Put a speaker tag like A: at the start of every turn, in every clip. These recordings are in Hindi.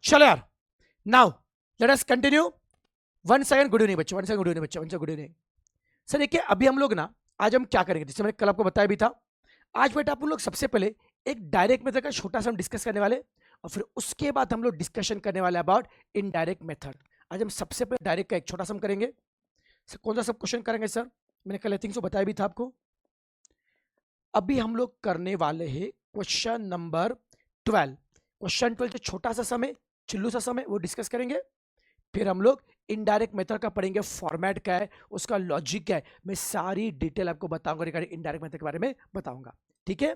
A: चलो यार, now let us continue. One second, good evening बच्चे, वन सेकंड, गुड इवनिंग बच्चे, one second, good evening. Sir देखिए, अभी हम लोग ना, आज हम क्या करेंगे, जैसे मैंने कल आपको बताया भी था, आज बेटा आप लोग सबसे पहले एक डायरेक्ट मेथड का छोटा सा हम डिस्कस करने वाले, और फिर उसके बाद हम लोग डिस्कशन करने वाले अबाउट इनडायरेक्ट मेथड। आज हम सबसे पहले डायरेक्ट का एक छोटा सा हम करेंगे। सर कौन सा सब क्वेश्चन करेंगे सर? मैंने कल आई थिंक सो बताया भी था आपको। अभी हम लोग करने वाले हैं क्वेश्चन नंबर 12। क्वेश्चन 12 जो छोटा सा समय, चिल्लू सा समय, वो डिस्कस करेंगे। फिर हम लोग इनडायरेक्ट मेथड का पढ़ेंगे, फॉर्मेट क्या है, उसका लॉजिक क्या है, मैं सारी डिटेल आपको बताऊंगा, रिगार्डिंग इनडायरेक्ट मेथड के बारे में बताऊंगा। ठीक है,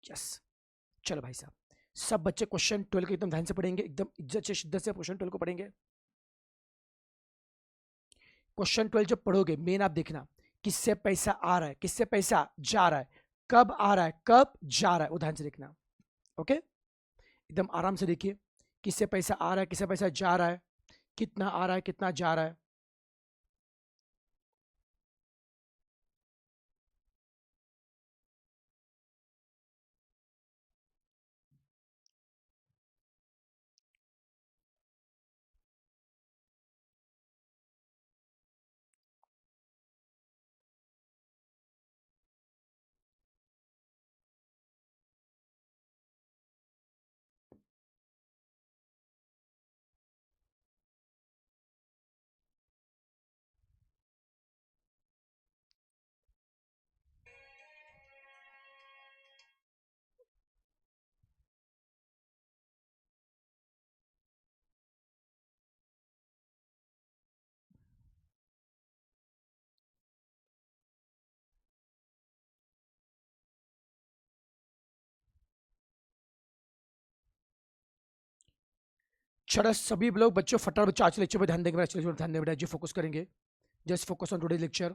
A: यस। चलो भाई साहब, सब बच्चे क्वेश्चन 12 को एकदम ध्यान से पढ़ेंगे, एकदम इज्जत से शिद्दत से क्वेश्चन 12 को पढ़ेंगे। क्वेश्चन 12 जब पढ़ोगे, मेन आप देखना, किससे पैसा आ रहा है, किससे पैसा जा रहा है, कब आ रहा है, कब जा रहा है, वो ध्यान से देखना। ओके, एकदम आराम से देखिए, किससे पैसा आ रहा है, किससे पैसा जा रहा है, कितना आ रहा है, कितना जा रहा है। चलो सभी लोग बच्चों फटाफट आज लेक्चर पे ध्यान देंगे, मेरा ध्यान देंगे बेटा जी, फोकस करेंगे। Just focus on today lecture.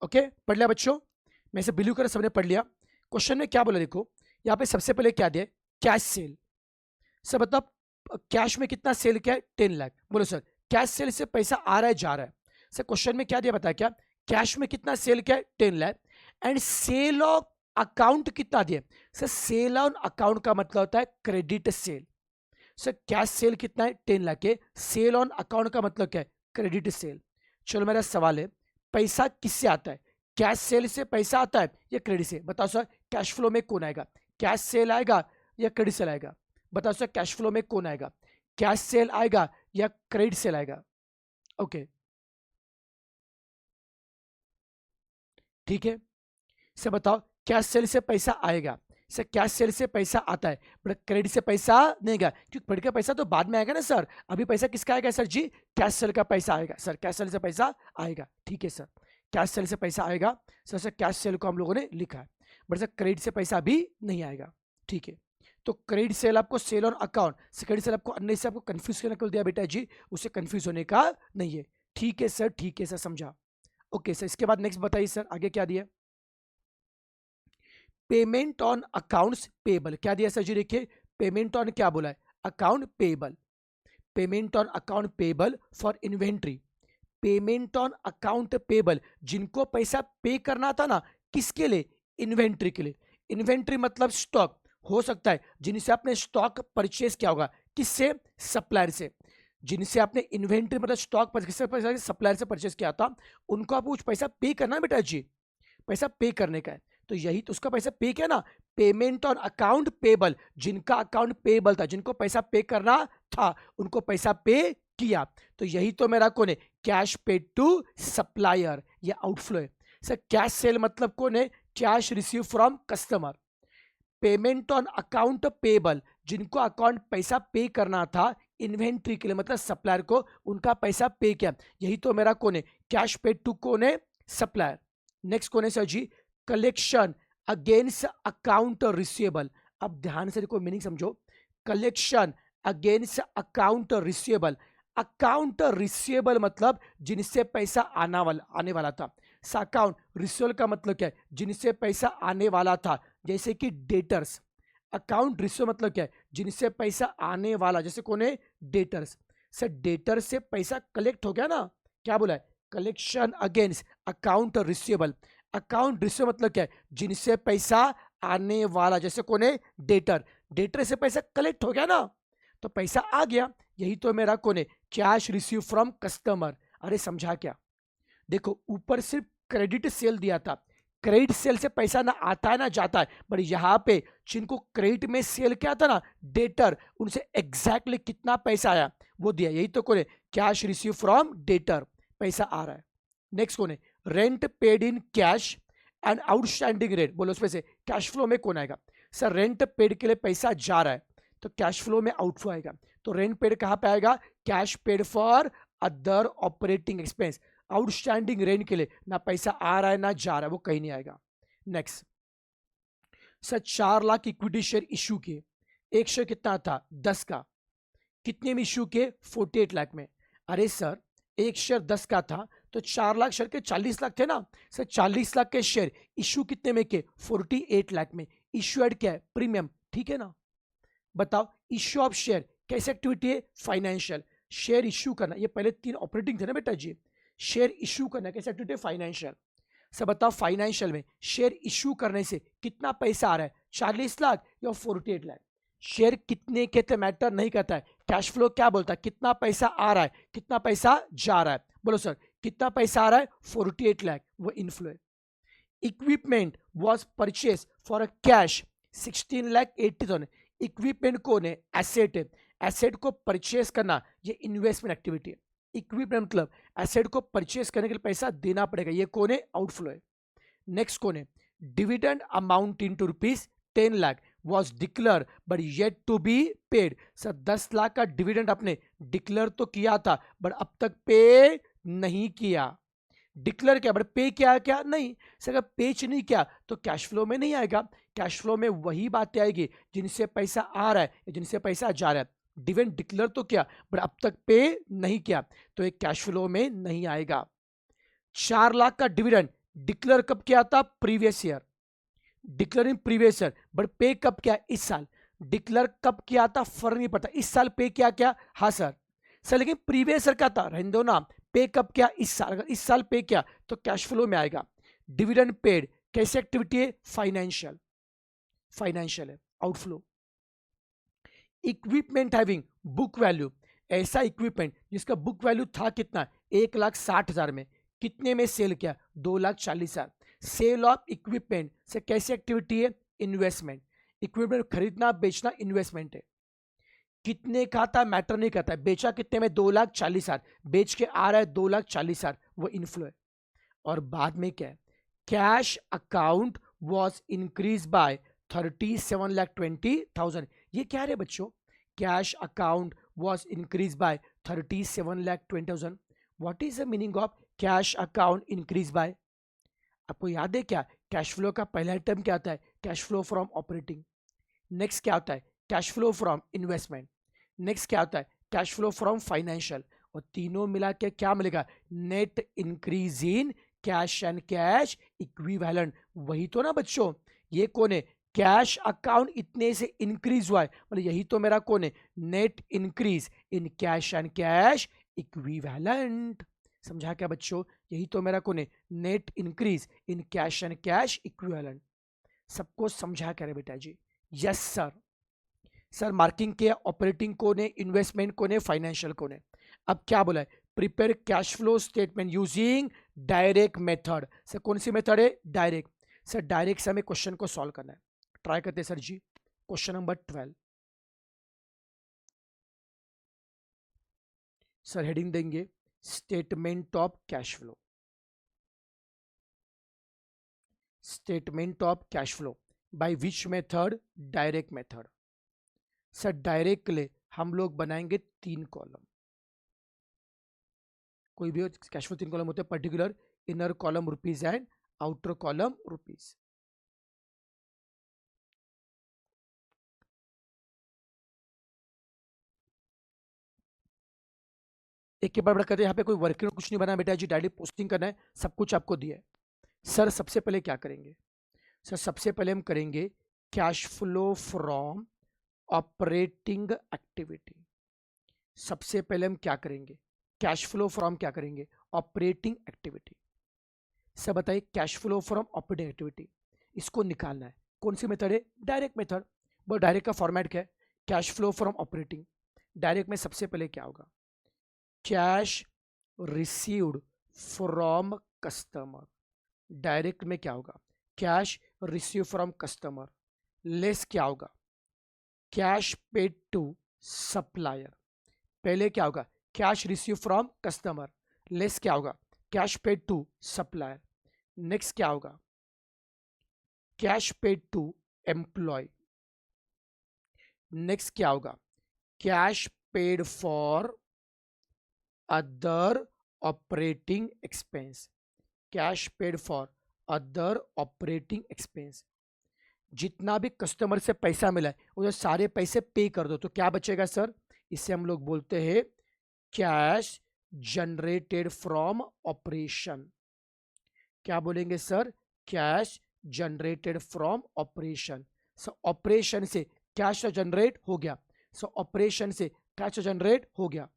A: Okay, पढ़ लिया बच्चों? मैं से बिलीव कर सबने पढ़ लिया। क्वेश्चन में क्या बोला देखो, यहाँ पे सबसे पहले क्या दिया, कैश सेल। सर मतलब कैश में कितना सेल किया है, 10 लाख। बोलो सर, कैश सेल से पैसा आ रहा है, जा रहा है। सर क्वेश्चन में क्या दिया बताया, क्या कैश में कितना सेल किया है, 10 lakh, and sale of account कितना दिया। सर सेल ऑन अकाउंट का मतलब होता है credit sale. Sir cash cell कितना है, 10 लाख है, सेल ऑन अकाउंट का मतलब क्या है, क्रेडिट सेल। चलो मेरा सवाल है, पैसा किससे आता है, कैश सेल से पैसा आता है या क्रेडिट से? बताओ सर, कैश फ्लो में कौन आएगा, कैश सेल आएगा या क्रेडिट सेल आएगा? बताओ सर, कैश फ्लो में कौन आएगा, कैश सेल आएगा या क्रेडिट सेल आएगा? ओके, ठीक है। सर बताओ, कैश सेल से पैसा आएगा, सर कैश सेल से पैसा आता है, बट क्रेडिट से पैसा नहीं आएगा, क्योंकि क्रेडिट का पैसा तो बाद में आएगा ना सर। अभी पैसा किसका आएगा सर जी, कैश सेल का पैसा आएगा। सर कैश सेल से पैसा आएगा, ठीक है सर, कैश सेल से पैसा आएगा। सर कैश सेल को हम लोगों ने लिखा है, बट सर क्रेडिट से पैसा भी नहीं आएगा, ठीक है। तो क्रेडिट सेल आपको sale on account, credit sale आपको अन्य से आपको कंफ्यूज करने को दिया बेटा जी, उसे कंफ्यूज होने का नहीं है। ठीक है सर, ठीक है सर, समझा। ओके सर, इसके बाद नेक्स्ट बताइए सर, आगे क्या दिया, पेमेंट ऑन अकाउंट्स पेबल। क्या दिया सर जी, देखिए पेमेंट ऑन क्या बोला है, account payable. Payment on account payable for inventory, payment on account payable, जिनको पैसा पे करना था ना, किसके लिए, इन्वेंट्री के लिए। इन्वेंट्री मतलब स्टॉक, हो सकता है जिनसे आपने स्टॉक परचेस किया होगा, किससे, सप्लायर से। जिनसे आपने इन्वेंट्री मतलब स्टॉक किससे, सप्लायर से परचेस किया था, उनको आपको कुछ पैसा पे करना है बेटा जी, पैसा पे करने का है। तो यही तो उसका पैसा पे किया ना, पेमेंट ऑन अकाउंट पेबल, जिनका अकाउंट पेबल था, जिनको पैसा पे करना था, उनको पैसा पे किया। तो यही तो मेरा कौन है, कैश पेड टू सप्लायर, ये आउटफ्लो है। सर कैश सेल मतलब कौन है, cash receive from customer. Payment on account payable, जिनको अकाउंट पैसा पे करना था इन्वेंट्री के लिए, मतलब सप्लायर को, उनका पैसा पे किया। यही तो मेरा कौन है, कैश पेड टू कौन है, सप्लायर। नेक्स्ट कौन है सर जी, कलेक्शन अगेंस्ट अकाउंट रिसीवेबल। अब ध्यान से देखो, मीनिंग समझो, collection against account receivable. Account receivable मतलब जिनसे पैसा आने वाला था। अकाउंट रिसीवेबल का मतलब क्या है, जिनसे पैसा आने वाला था, जैसे कि डेटर्स। अकाउंट रिसीवेबल मतलब क्या है, जिनसे पैसा आने वाला, जैसे कौन है, डेटर्स। सर डेटर से पैसा कलेक्ट हो गया ना, क्या बोला है, collection against account receivable. Account receivable मतलब क्या है, जिनसे पैसा आने वाला, जैसे कौन है, डेटर। डेटर से पैसा कलेक्ट हो गया ना, तो पैसा आ गया, यही तो मेरा कौन है, कैश रिसीव फ्रॉम कस्टमर। अरे समझा क्या, देखो ऊपर सिर्फ क्रेडिट सेल दिया था, क्रेडिट सेल से पैसा ना आता है ना जाता है, बट यहाँ पे जिनको क्रेडिट में सेल क्या था ना, डेटर, उनसे एग्जैक्टली कितना पैसा आया वो दिया, यही तो कौन है, कैश रिसीव फ्रॉम डेटर, पैसा आ रहा है। नेक्स्ट कौन है, rent paid in cash and outstanding rent, बोलो उसमें से कैश फ्लो में कौन आएगा। सर रेंट पेड के लिए पैसा जा रहा है, तो कैश फ्लो में आउटफ्लो आएगा, तो रेंट पेड कहां पे आएगा, cash paid for other operating expense. Outstanding rent के लिए ना पैसा आ रहा है ना जा रहा है, वो कहीं नहीं आएगा। Next, sir 4 lakh equity share issue किए, एक शेयर कितना था, 10 का, कितने में इश्यू किए, 48 लाख में। अरे सर एक शेयर 10 का था, तो 4 लाख शेयर के 40 लाख थे ना, सर 40 लाख के शेयर इश्यू कितने में किए, 48 लाख में। इश्यू एड क्या है, प्रीमियम, ठीक है ना। बताओ इश्यू ऑफ शेयर कैसे एक्टिविटी है, फाइनेंशियल। शेयर इश्यू करना, ये पहले 3 ऑपरेटिंग थे ना बेटा जी, शेयर इश्यू करना कैसे एक्टिविटी है, फाइनेंशियल। सब बताओ फाइनेंशियल में शेयर इश्यू करने से कितना पैसा आ रहा है, 40 लाख या 48 लाख। शेयर कितने के थे मैटर नहीं करता है, कैश फ्लो क्या बोलता है, कितना पैसा आ रहा है कितना पैसा जा रहा है। बोलो सर कितना पैसा आ रहा है, 48 लाख, वो इनफ्लो है। Equipment was purchase for a cash 16,80,000। Equipment कौन है, एसेट है। एसेट को परचेस करना ये इन्वेस्टमेंट एक्टिविटी है। इक्विपमेंट मतलब एसेट को परचेस करने के लिए पैसा देना पड़ेगा, ये कौन है, आउटफ्लो है। नेक्स्ट कौन है, dividend amount in to rupees 10 lakh was declared but yet to be paid. Sir 10 lakh का डिविडेंड आपने डिक्लेयर तो किया था, बट अब तक पे नहीं किया। डिक्लेयर किया बट पे किया क्या नहीं, सर अगर पेच नहीं किया तो कैश फ्लो में नहीं आएगा। कैश फ्लो में वही बातें आएगी जिनसे पैसा आ रहा है या जिनसे पैसा जा रहा है। डिविडेंड डिक्लेयर तो किया बट अब तक पे नहीं किया, तो एक कैश फ्लो में नहीं आएगा। 4 लाख का डिविडेंड डिक्लेयर कब किया था, previous year, declare in previous year, but पे कब किया, इस साल। डिक्लेयर कब किया था फर्क नहीं पड़ता, इस साल पे किया क्या, हाँ सर। सर लेकिन प्रीवियस ईयर क्या था, रहने दो ना, पे कब किया, इस साल। अगर इस साल पे किया तो कैश फ्लो में आएगा। डिविडेंड पेड कैसी एक्टिविटी है, फाइनेंशियल, फाइनेंशियल है, outflow. Equipment having book value, ऐसा इक्विपमेंट जिसका बुक वैल्यू था कितना, 1,60,000 में, कितने में सेल किया, 2,40,000। सेल ऑफ इक्विपमेंट से कैसी एक्टिविटी है, इन्वेस्टमेंट। इक्विपमेंट खरीदना बेचना इन्वेस्टमेंट है। कितने का था मैटर नहीं करता है, बेचा कितने में, 2,40,000, बेच के आ रहा है 2,40,000, वो इनफ्लो है। और बाद में क्या है, cash account was increase by 37,20,000। ये क्या है बच्चों, cash account was increase by 37,20,000। What is the meaning of cash account increase by, आपको याद है क्या, कैश फ्लो का पहला टर्म क्या आता है, cash flow from operating. Next क्या होता है, cash flow from investment. Next क्या होता है, कैश फ्लो फ्रॉम फाइनेंशियल। और तीनों मिला के क्या मिलेगा, net increase in cash and cash equivalent. वही तो ना बच्चों, ये कौन है, कैश अकाउंट इतने से इंक्रीज हुआ है, मतलब यही तो मेरा कौन है, net increase in cash and cash equivalent. समझा क्या बच्चों, यही तो मेरा कौन है, net increase in cash and cash equivalent. सबको समझा क्या रे बेटा जी, यस सर। सर मार्किंग के ऑपरेटिंग कौन है, इन्वेस्टमेंट कौन है, फाइनेंशियल कौन है। अब क्या बोला है, prepare cash flow statement using direct method. Sir कौन सी मेथड है, डायरेक्ट। सर डायरेक्ट से हमें क्वेश्चन को सॉल्व करना है, ट्राई करते हैं सर जी। क्वेश्चन नंबर 12, सर हेडिंग देंगे statement of cash flow. Statement of cash flow bye which method, direct method. Sir direct के लिए हम लोग बनाएंगे 3 कॉलम। कोई भी कैश फ्लो 3 कॉलम होते हैं, particular inner column rupees and outer column rupees. एक के बाद करते हैं, यहाँ पे कोई वर्किंग कुछ नहीं बना बेटा जी, डायरेक्ट पोस्टिंग करना है, सब कुछ आपको दिया है। सर सबसे पहले क्या करेंगे? सर सबसे पहले हम करेंगे cash flow from operating activity. सबसे पहले हम क्या करेंगे? कैश फ्लो फ्रॉम क्या करेंगे? Operating activity. सर बताइए, cash flow from operating activity इसको निकालना है। कौन सी मेथड है? Direct method. वो डायरेक्ट का फॉर्मेट क्या है? Cash flow from operating. Direct में सबसे पहले क्या होगा? Cash received from customer. Direct में क्या होगा? Cash receive from customer less क्या होगा? Cash paid to supplier. पहले क्या होगा? Cash receive from customer less क्या होगा? Cash paid to supplier. Next क्या होगा? Cash paid to employ. Next क्या होगा? Cash paid for other operating expense. Cash paid for other operating expense. जितना भी कस्टमर से पैसा मिला है उसे सारे पैसे पे कर दो, तो क्या बचेगा सर? इसे हम लोग बोलते हैं कैश जनरेटेड फ्रॉम ऑपरेशन। क्या बोलेंगे sir? Cash generated from operation. So operation से कैश जनरेट हो गया। सो ऑपरेशन से कैश जनरेट हो गया।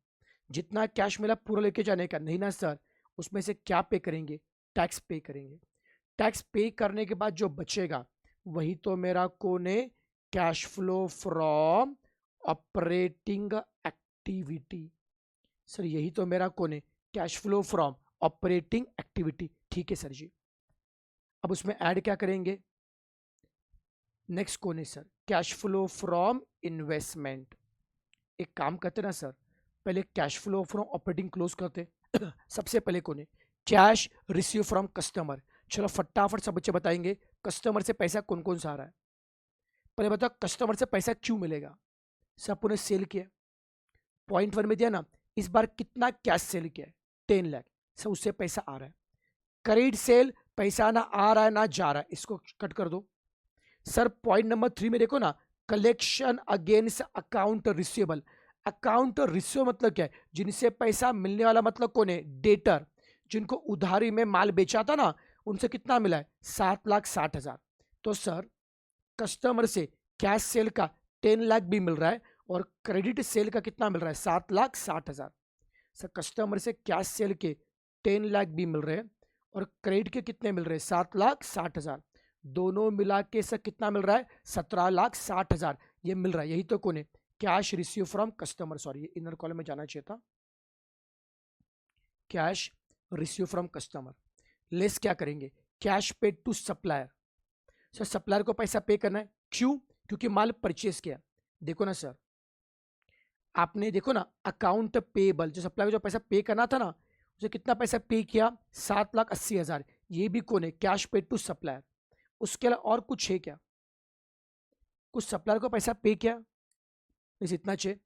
A: जितना कैश मिला पूरा लेके जाने का नहीं ना सर, उसमें से क्या पे करेंगे? टैक्स पे करेंगे। टैक्स पे करने के बाद जो बचेगा वही तो मेरा कौन है? Cash flow from operating activity. Sir यही तो मेरा कौन है? Cash flow from operating activity. ठीक है सर जी। अब उसमें ऐड क्या करेंगे? नेक्स्ट कौन है sir? Cash flow from investment. एक काम करते ना सर, पहले cash flow from operating close करते। सबसे पहले कौन है? Cash receive from customer. चलो फटाफट सब बच्चे बताएंगे कस्टमर से पैसा कौन कौन सा आ रहा है। पहले बताओ कस्टमर से पैसा क्यों मिलेगा? सर आपने सेल किया, पॉइंट वन में दिया ना, इस बार कितना कैश सेल किया है? 10 लाख। सर उससे पैसा आ रहा है। क्रेडिट सेल पैसा ना आ रहा है ना जा रहा है, इसको कट कर दो। सर पॉइंट नंबर 3 में देखो ना, collection against account receivable. Account receivable मतलब क्या है? जिनसे पैसा मिलने वाला मतलब कौन है? डेटर। जिनको उधारी में माल बेचा था ना, उनसे कितना मिला है? 7,60,000। तो सर कस्टमर से कैश सेल का 10 लाख भी मिल रहा है और क्रेडिट सेल का कितना मिल रहा है? 7,60,000। सर कस्टमर से कैश सेल के 10 लाख भी मिल रहे हैं और क्रेडिट के कितने मिल रहे हैं? 7,60,000। दोनों मिला के सर कितना मिल रहा है? 17,60,000 ये मिल रहा है। यही तो कौन है? Cash receive from customer. Sorry ये इनर कॉलम में जाना चाहिए था। Cash receive from customer less क्या करेंगे? Cash paid to supplier. Sir supplier को पैसा पे करना है, क्यों? क्योंकि माल परचेस किया। देखो ना सर, आपने देखो ना अकाउंट पेबल, जो सप्लायर को जो पैसा पे करना था ना, उसे कितना पैसा पे किया? 7,80,000। ये भी कौन है? Cash paid to supplier. उसके अलावा और कुछ है क्या? कुछ सप्लायर को पैसा पे किया? बस इतना चाहिए।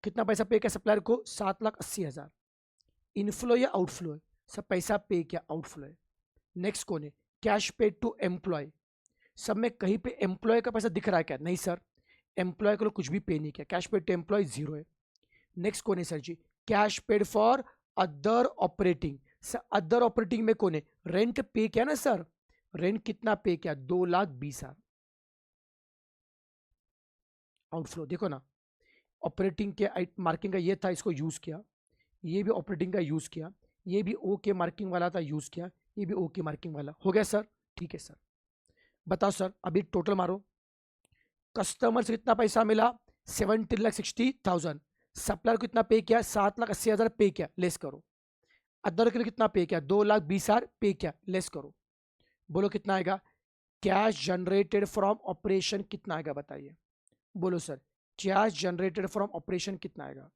A: कितना पैसा पे किया सप्लायर को? 7,80,000। इनफ्लो या आउटफ्लो है? सब पैसा पे किया, आउटफ्लो है। नेक्स्ट कौन है? Cash paid to employ. सब में कहीं पे एम्प्लॉय का पैसा दिख रहा है क्या? नहीं सर, एम्प्लॉय को कुछ भी पे नहीं किया। कैश पेड टू एम्प्लॉय 0 है। नेक्स्ट कौन है sir ji? Cash paid for other operating. Sir other operating में कौन है? रेंट पे किया ना सर, रेंट कितना पे किया? 2,20,000। आउटफ्लो देखो ना, ऑपरेटिंग के मार्किंग का ये था, इसको यूज किया। ये भी ऑपरेटिंग का यूज किया। ये भी ओ के मार्किंग वाला था, यूज किया। ये भी ओ के मार्किंग वाला हो गया सर। ठीक है सर, बताओ सर अभी टोटल मारो। कस्टमर से कितना पैसा मिला? 17,60,000। सप्लायर को कितना पे किया? 7,80,000 पे किया, लेस करो। अदर के लिए कितना पे किया? 2,20,000 पे किया, लेस करो। बोलो कितना आएगा? कैश जनरेटेड फ्रॉम ऑपरेशन कितना आएगा बताइए? बोलो sir, cash generated from operation कितना आएगा?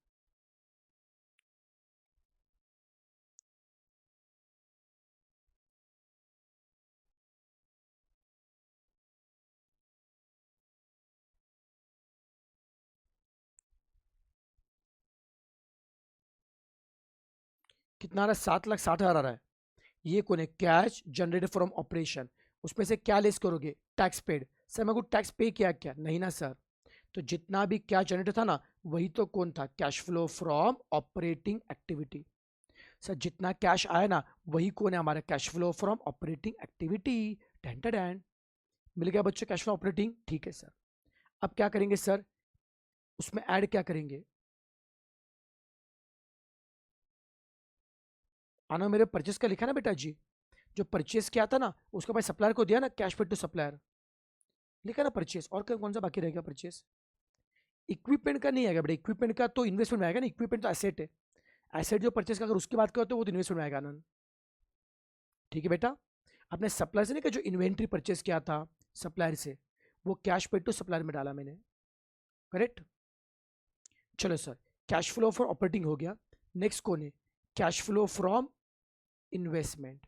A: कितना आ रहा है? 7,60,000 आ रहा है। ये कौन है? Cash generated from operation. उसमें से क्या लेस करोगे? Tax paid. सर मैं को टैक्स पे किया क्या? नहीं ना सर। तो जितना भी कैश जनरेट था ना, वही तो कौन था? Cash flow from operating activity. Sir जितना कैश आया ना वही कौन है हमारा cash flow from operating activity. टेंटेड एंड मिल गया बच्चों कैश फ्लो ऑपरेटिंग। ठीक है सर, अब क्या करेंगे सर, उसमें ऐड क्या करेंगे, आना मेरे परचेस का लिखा ना बेटा जी, जो परचेस किया था ना उसके बाद सप्लायर को दिया ना कैश पेड टू सप्लायर, लिखा ना परचेस। और कौन सा बाकी रहेगा परचेस, इक्विपमेंट का नहीं आएगा बेटा, इक्विपमेंट का तो इन्वेस्टमेंट में आएगा ना, इक्विपमेंट तो एसेट है, एसेट जो परचेस का अगर उसकी बात करो तो वो तो इन्वेस्टमेंट में आएगा आनंद। ठीक है बेटा, अपने सप्लायर से नहीं, जो इन्वेंट्री परचेस किया था सप्लायर से वो कैश पेड टू सप्लायर में डाला मैंने, करेक्ट। चलो sir, cash flow for operating हो गया। नेक्स्ट कौन है, कैश फ्लो फ्रॉम इन्वेस्टमेंट।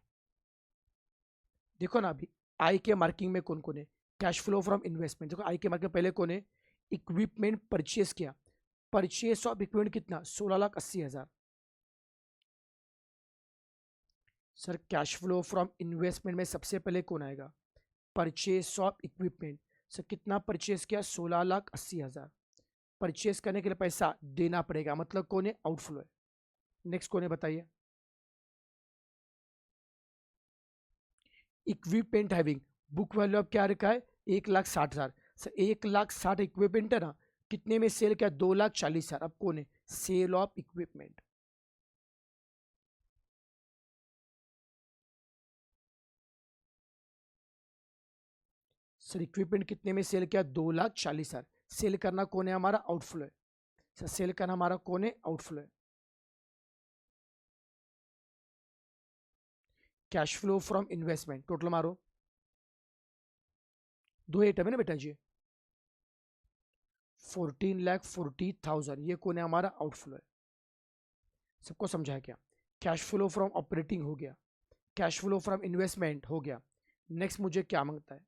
A: देखो ना अभी आई के मार्किंग में कौन कौन है, कैश फ्लो फ्रॉम इन्वेस्टमेंट। देखो आई के मार्किंग पहले कौन है, इक्विपमेंट परचेस किया, परचेस ऑफ इक्विपमेंट कितना 16,80,000। Sir cash flow from investment में सबसे पहले कौन आएगा, परचेस ऑफ इक्विपमेंट। सर कितना परचेस किया 16,80,000, परचेस करने के लिए पैसा देना पड़ेगा, मतलब कौन है, आउटफ्लो है। नेक्स्ट कौन है बताइए, इक्विपमेंट हैविंग बुक वैल्यू अब क्या रखा है 1,60,000। सर 1,60,000 इक्विपमेंट है ना, कितने में सेल किया 2,40,000। अब कौन है, sale of equipment. Sir equipment कितने में सेल किया 2,40,000, सेल करना कौन है हमारा, आउटफ्लो है। सर सेल करना हमारा कौन है, आउटफ्लो है। Cash flow from investment total मारो, 2 आइटम है ना बेटा जी, 14,40,000, ये कौन है हमारा, आउटफ्लो है। सबको समझाया क्या, कैश फ्लो फ्रॉम ऑपरेटिंग हो गया, कैश फ्लो फ्रॉम इन्वेस्टमेंट हो गया। नेक्स्ट मुझे क्या मांगता है,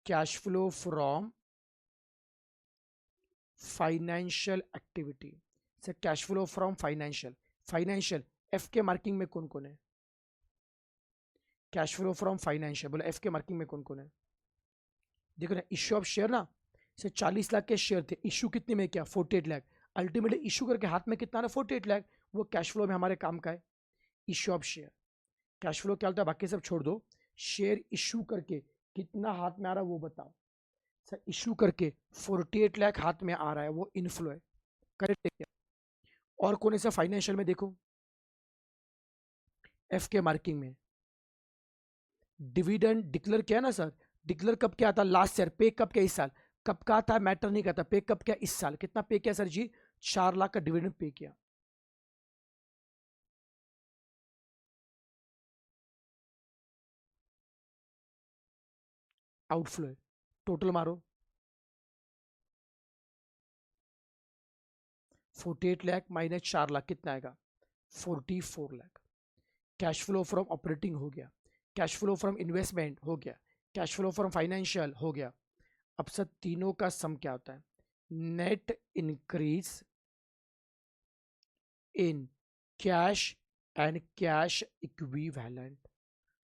A: cash flow from financial activity. Sir cash flow from financial, financial F के मार्किंग में कौन कौन है, कैश फ्लो फ्रॉम फाइनेंशियल बोला एफ के मार्किंग में कौन कौन है। देखो ना इश्यू ऑफ शेयर ना, से 40 लाख के शेयर थे, इश्यू कितने में किया 48 लाख, अल्टीमेटली इश्यू करके हाथ में कितना ना 48 लाख, वो कैश फ्लो में हमारे काम का है। Issue of share, cash flow क्या होता है बाकी सब छोड़ दो, शेयर इश्यू करके कितना हाथ में आ रहा है वो बताओ। सर इश्यू करके 48 लाख हाथ में आ रहा है, वो इनफ्लो है, करेक्ट है क्या। और कौन सा फाइनेंशियल में देखो, एफ के मार्किंग में डिविडेंड डिक्लेयर किया ना सर, डिक्लेयर कब क्या था लास्ट ईयर, पे कब क्या इस साल, कब का था मैटर नहीं करता, पे कब क्या इस साल, कितना पे किया सर जी 4 लाख का डिविडेंड पे किया। आउटफ्लो है, टोटल मारो 48 लाख माइनस 4 लाख कितना आएगा 44 lakh. Cash flow from operating हो गया, कैश फ्लो फ्रॉम इन्वेस्टमेंट हो गया, कैश फ्लो फ्रॉम फाइनेंशियल हो गया। अब सर तीनों का सम क्या होता है, net increase in cash and cash equivalent.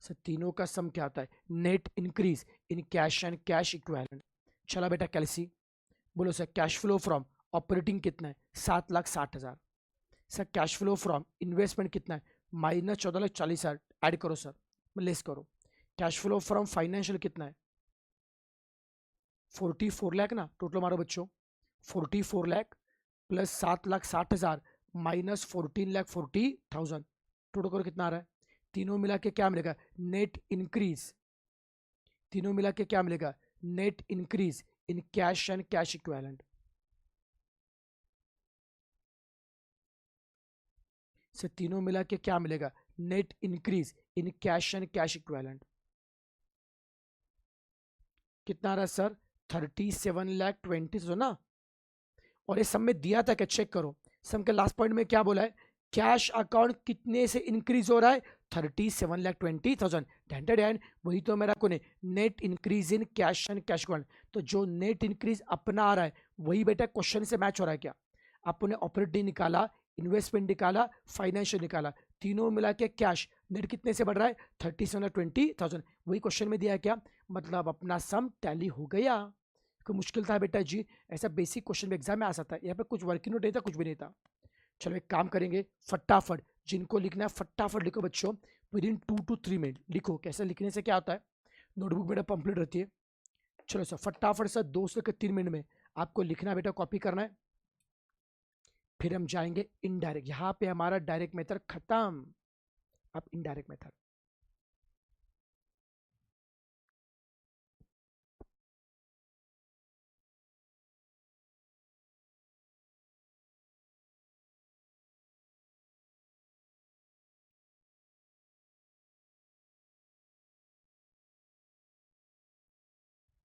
A: Sir तीनों का सम क्या होता है, net increase in cash and cash equivalent. चला बेटा कैलसी, बोलो sir cash flow from operating कितना है 7,60,000। Sir cash flow from investment कितना है माइनस 14,40,000, ऐड करो सर, लेस करो। कैश फ्लो फ्रॉम फाइनेंशियल कितना है 44 लाख ना, टोटल मारो बच्चों 44 लाख प्लस 7,60,000 माइनस 14,40,000, टोटल करो कितना आ रहा है, तीनों मिला के क्या मिलेगा, नेट इंक्रीज, तीनों मिला के क्या मिलेगा, net increase in cash and cash equivalent. से तीनों मिला के क्या मिलेगा, net increase in cash and cash equivalent. कितना आ रहा है सर 37,20,000 ना, और ये सब में दिया था क्या चेक करो, सम के लास्ट पॉइंट में क्या बोला है, कैश अकाउंट कितने से इंक्रीज हो रहा है 37,20,000, टेंटेड एंड वही तो मेरा कोने net increase in cash and cash account. तो जो नेट इंक्रीज अपना आ रहा है वही बेटा क्वेश्चन से मैच हो रहा है क्या, आपने ऑपरेटिंग निकाला, इन्वेस्टमेंट निकाला, फाइनेंशियल निकाला, तीनों मिला के कैश नेट कितने से बढ़ रहा है 37,20,000, वही क्वेश्चन में दिया है क्या, मतलब अपना सम टैली हो गया। कोई मुश्किल था बेटा जी, ऐसा बेसिक क्वेश्चन में एग्जाम में आ सकता है, यहाँ पे कुछ वर्किंग नोट नहीं था, कुछ भी नहीं था। चलो एक काम करेंगे, फटाफट जिनको लिखना है फटाफट लिखो बच्चों, विद इन 2 to 3 मिनट लिखो। कैसे लिखने से क्या होता है, नोटबुक बेटा पंप्लेट रहती है। चलो सर फटाफट सर 2 से 3 मिनट में आपको लिखना है बेटा, कॉपी करना है। फिर हम जाएंगे इनडायरेक्ट, यहाँ पे हमारा डायरेक्ट मेथड खत्म, अब इनडायरेक्ट मेथड।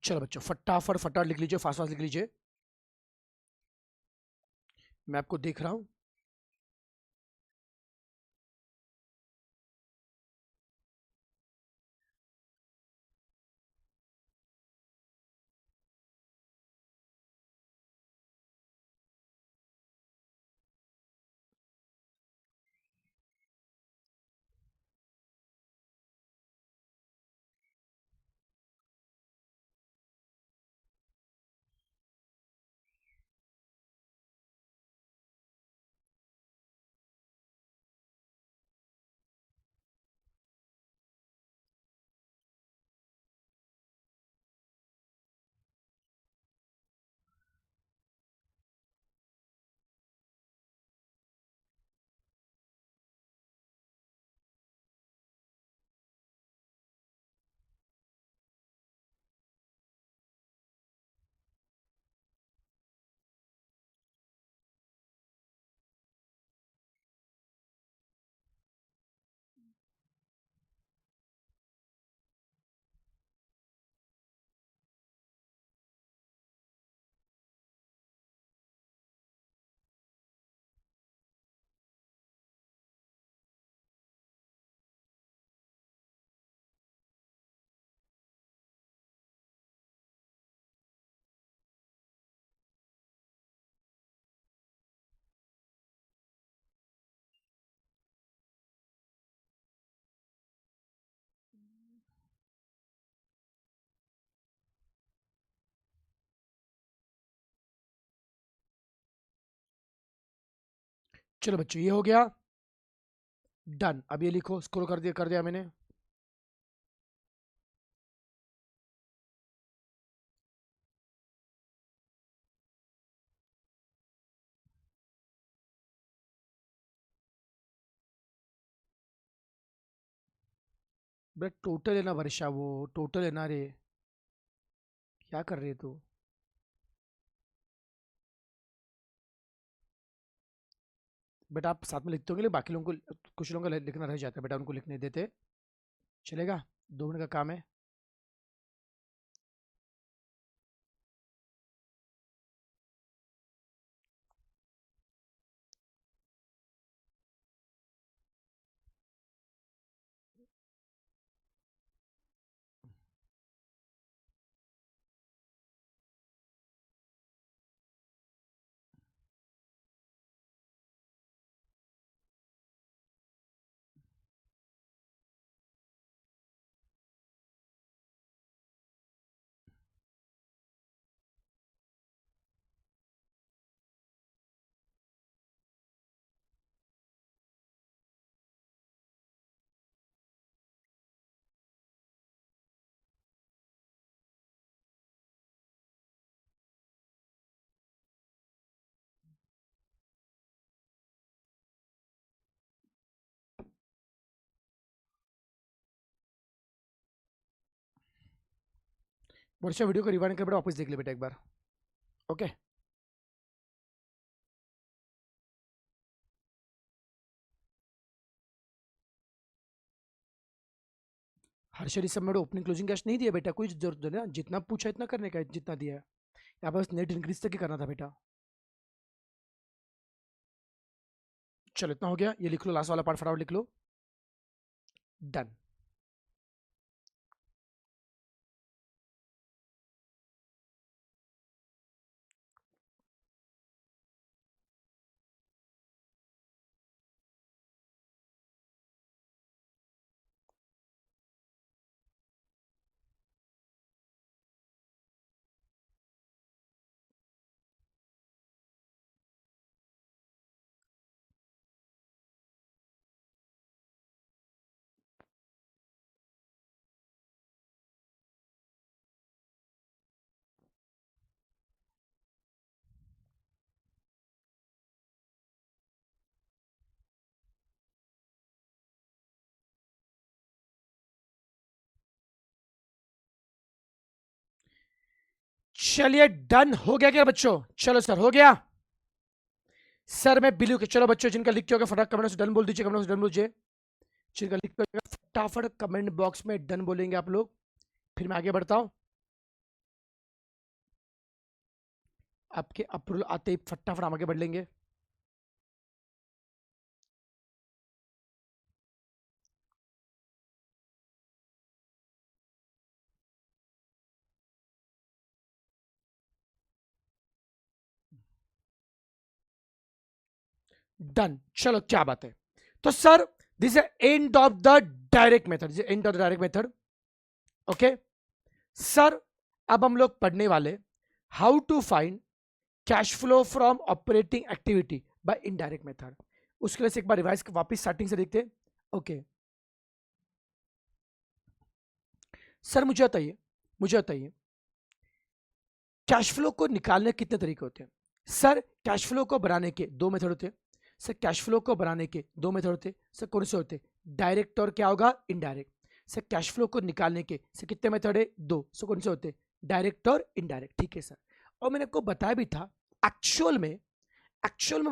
A: चलो बच्चों फटाफट फटाफट लिख लीजिए, फास्ट फास्ट लिख लीजिए, मैं आपको देख रहा हूं। चलो बच्चों ये हो गया डन। अब ये लिखो, स्क्रॉल कर दिया मैंने। बेटा टोटल है ना वर्षा, वो टोटल है ना रे, क्या कर रही है तू। बेटा आप साथ में लिखते होंगे, लेकिन बाकी लोगों को, कुछ लोगों का लिखना रह जाता है बेटा, उनको लिखने देते, चलेगा, 2 मिनट का काम है। वर्षा वीडियो को रिवाइंड कर बेटा, वापस देख ले बेटा एक बार, ओके। हर्षद इस सब में ओपनिंग क्लोजिंग कैश नहीं दिया बेटा, कोई जरूरत नहीं है, जितना पूछा इतना करने का है, जितना दिया है। यहाँ बस नेट इंक्रीज तक ही करना था बेटा। चलो इतना हो गया, ये लिख लो, लास्ट वाला पार्ट फटाफट लिख लो, डन। चलिए डन हो गया क्या बच्चों? चलो सर हो गया सर, मैं बिलीव के चलो बच्चों जिनका लिख के होगा फटाफट कमेंट से डन बोल दीजिए, कमेंट से डन बोलिए। जिनका लिख के होगा फटाफट कमेंट बॉक्स में डन बोलेंगे आप लोग, फिर मैं आगे बढ़ता हूं। आपके अप्रूवल आते ही फटाफट हम आगे बढ़ लेंगे। डन, चलो क्या बात है। तो sir this is end of the direct method, this end of the direct method. Okay sir, अब हम लोग पढ़ने वाले how to find cash flow from operating activity by indirect method. उसके लिए से एक बार रिवाइज वापस स्टार्टिंग से देखते हैं। ओके सर मुझे बताइए कैश फ्लो को निकालने के कितने तरीके होते हैं? सर कैश फ्लो को बनाने के दो मेथड होते हैं। सर कैश फ्लो को बनाने के दो मेथड होते हैं। सर कौन से होते हैं? डायरेक्ट और क्या होगा? इनडायरेक्ट। सर कैश फ्लो को निकालने के सर कितने मेथड है? दो। सर कौन से होते हैं? डायरेक्ट और इनडायरेक्ट। ठीक है सर, और मैंने आपको बताया भी था एक्चुअल में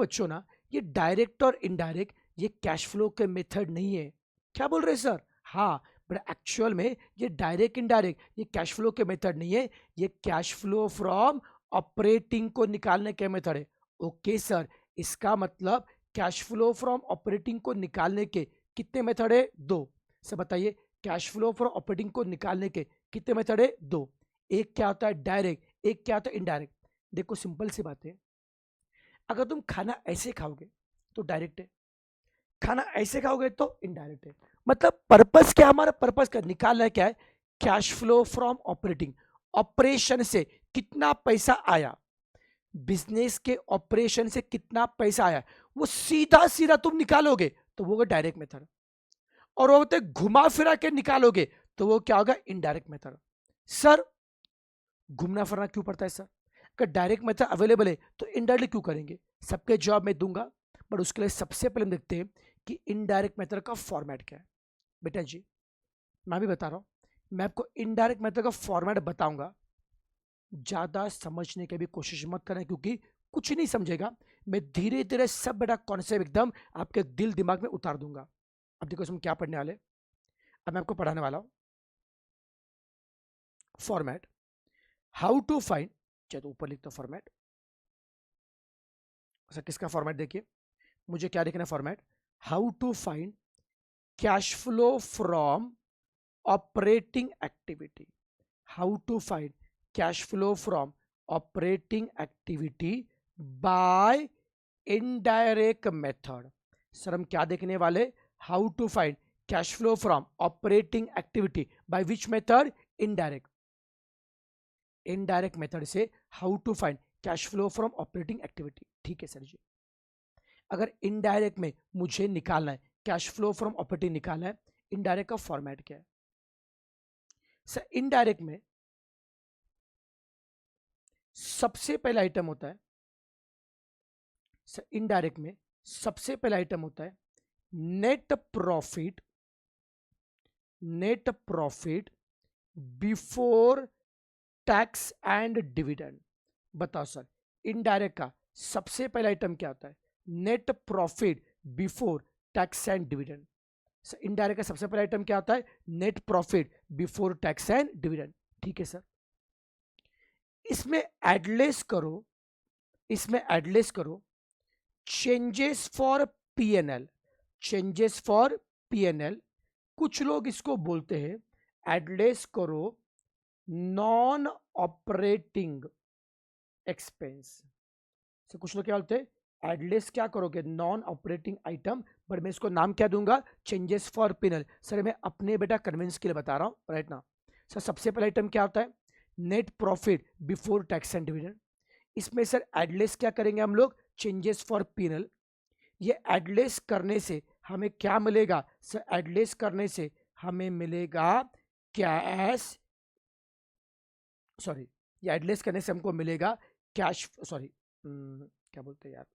A: बच्चों ना, ये डायरेक्ट और इनडायरेक्ट ये कैश फ्लो के मेथड नहीं है। क्या बोल रहे हैं सर? हाँ, बट एक्चुअल में ये डायरेक्ट इनडायरेक्ट ये कैश फ्लो के मेथड नहीं है, ये कैश फ्लो फ्रॉम ऑपरेटिंग को निकालने के मेथड है। ओके सर, इसका मतलब कैश फ्लो फ्रॉम ऑपरेटिंग को निकालने के कितने मेथड है? दो। सर बताइए कैश फ्लो फ्रॉम ऑपरेटिंग को निकालने के कितने मेथड है? दो। एक क्या होता है? डायरेक्ट, एक क्या होता है? इनडायरेक्ट। देखो सिंपल सी बात है, अगर तुम खाना ऐसे खाओगे तो डायरेक्ट है, खाना ऐसे खाओगे तो इनडायरेक्ट है। मतलब पर्पस क्या, हमारा पर्पस क्या निकालना है? क्या है? Cash flow from operating, operation से कितना पैसा आया, बिजनेस के ऑपरेशन से कितना पैसा आया, वो सीधा सीधा तुम निकालोगे तो वो डायरेक्ट मेथड, और वो होते घुमा फिरा के निकालोगे तो वो क्या होगा? Indirect method. सर घूमना फिरना क्यों पड़ता है सर? अगर डायरेक्ट मेथड अवेलेबल है तो इनडायरेक्ट क्यों करेंगे? सबके जवाब मैं दूंगा, बट उसके लिए सबसे पहले हम देखते हैं कि इनडायरेक्ट मेथड का फॉर्मेट क्या है। बेटा जी मैं भी बता रहा हूं, मैं आपको इनडायरेक्ट मेथड का फॉर्मेट बताऊंगा, ज्यादा समझने की भी कोशिश मत करें क्योंकि कुछ नहीं समझेगा। मैं धीरे धीरे सब बेटा कॉन्सेप्ट एकदम आपके दिल दिमाग में उतार दूंगा। अब देखो इसमें क्या पढ़ने वाले, अब मैं आपको पढ़ाने वाला हूं फॉर्मेट, हाउ टू फाइंड, चलो ऊपर लिखता हूं फॉर्मेट। अच्छा किसका फॉर्मेट देखिए, मुझे क्या लिखना है format, how to find cash flow from operating activity, how to find cash flow from operating activity by indirect method. Sir हम क्या देखने वाले? How to find cash flow from operating activity by which method? Indirect. Indirect method से how to find cash flow from operating activity. ठीक है सर जी, अगर इनडायरेक्ट में मुझे निकालना है कैश फ्लो फ्रॉम ऑपरेटिंग निकालना है, इनडायरेक्ट का फॉर्मेट क्या है? सर इनडायरेक्ट में सबसे पहला आइटम होता है, सर इनडायरेक्ट में सबसे पहला आइटम होता है net profit, net profit before tax and dividend. बताओ सर इनडायरेक्ट का सबसे पहला आइटम क्या होता है? Net profit before tax and dividend. Sir indirect का सबसे पहला आइटम क्या होता है? Net profit before tax and dividend. ठीक है सर, इसमें एडलेस करो, इसमें एडलेस करो changes for PNL, changes for PNL, कुछ लोग इसको बोलते हैं एडलेस करो नॉन ऑपरेटिंग एक्सपेंस। से कुछ लोग क्या बोलते हैं एडलेस क्या करोगे? नॉन ऑपरेटिंग आइटम, बट मैं इसको नाम क्या दूंगा? Changes for PNL. सर मैं अपने बेटा कन्विंस के लिए बता रहा हूं राइट ना। सर सबसे पहला आइटम क्या होता है? Net profit before tax and dividend. इसमें सर एडलेस क्या करेंगे हम लोग? Changes for PNL. ये एडलेस करने से हमें क्या मिलेगा? सर एडलेस करने से हमें मिलेगा कैश, सॉरी, ये एडलेस करने से हमको मिलेगा कैश, सॉरी क्या बोलते हैं यार,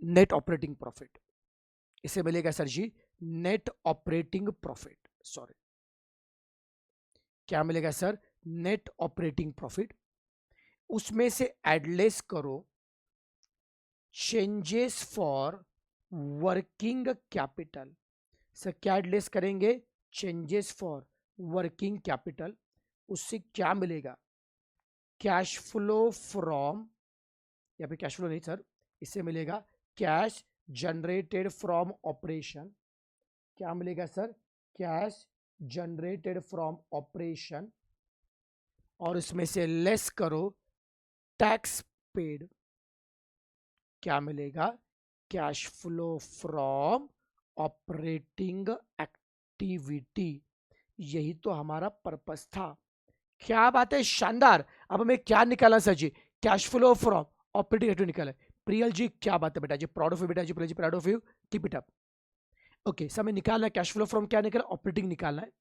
A: नेट ऑपरेटिंग प्रॉफिट, इसे मिलेगा सर जी नेट ऑपरेटिंग प्रॉफिट। सॉरी, क्या मिलेगा सर? Net operating profit. उसमें से एडलेस करो changes for working capital. Sir क्या एडलेस करेंगे? Changes for working capital. उससे क्या मिलेगा? कैश फ्लो फ्रॉम, या फिर कैश फ्लो नहीं सर, इससे मिलेगा कैश जनरेटेड फ्रॉम ऑपरेशन। क्या मिलेगा sir? Cash generated from operation, और इसमें से लेस करो टैक्स पेड। क्या मिलेगा? Cash flow from operating activity. यही तो हमारा पर्पस था। क्या बात है, शानदार। अब हमें क्या निकाला sir ji? Cash flow from operating activity निकाला। प्रियल जी क्या बात है बेटा जी, प्राउड ऑफ यू बेटा ji, Priyal ji proud of you, keep it up. Okay, सब में निकालना है कैश फ्लो फ्रॉम, क्या निकाला? ऑपरेटिंग निकालना है।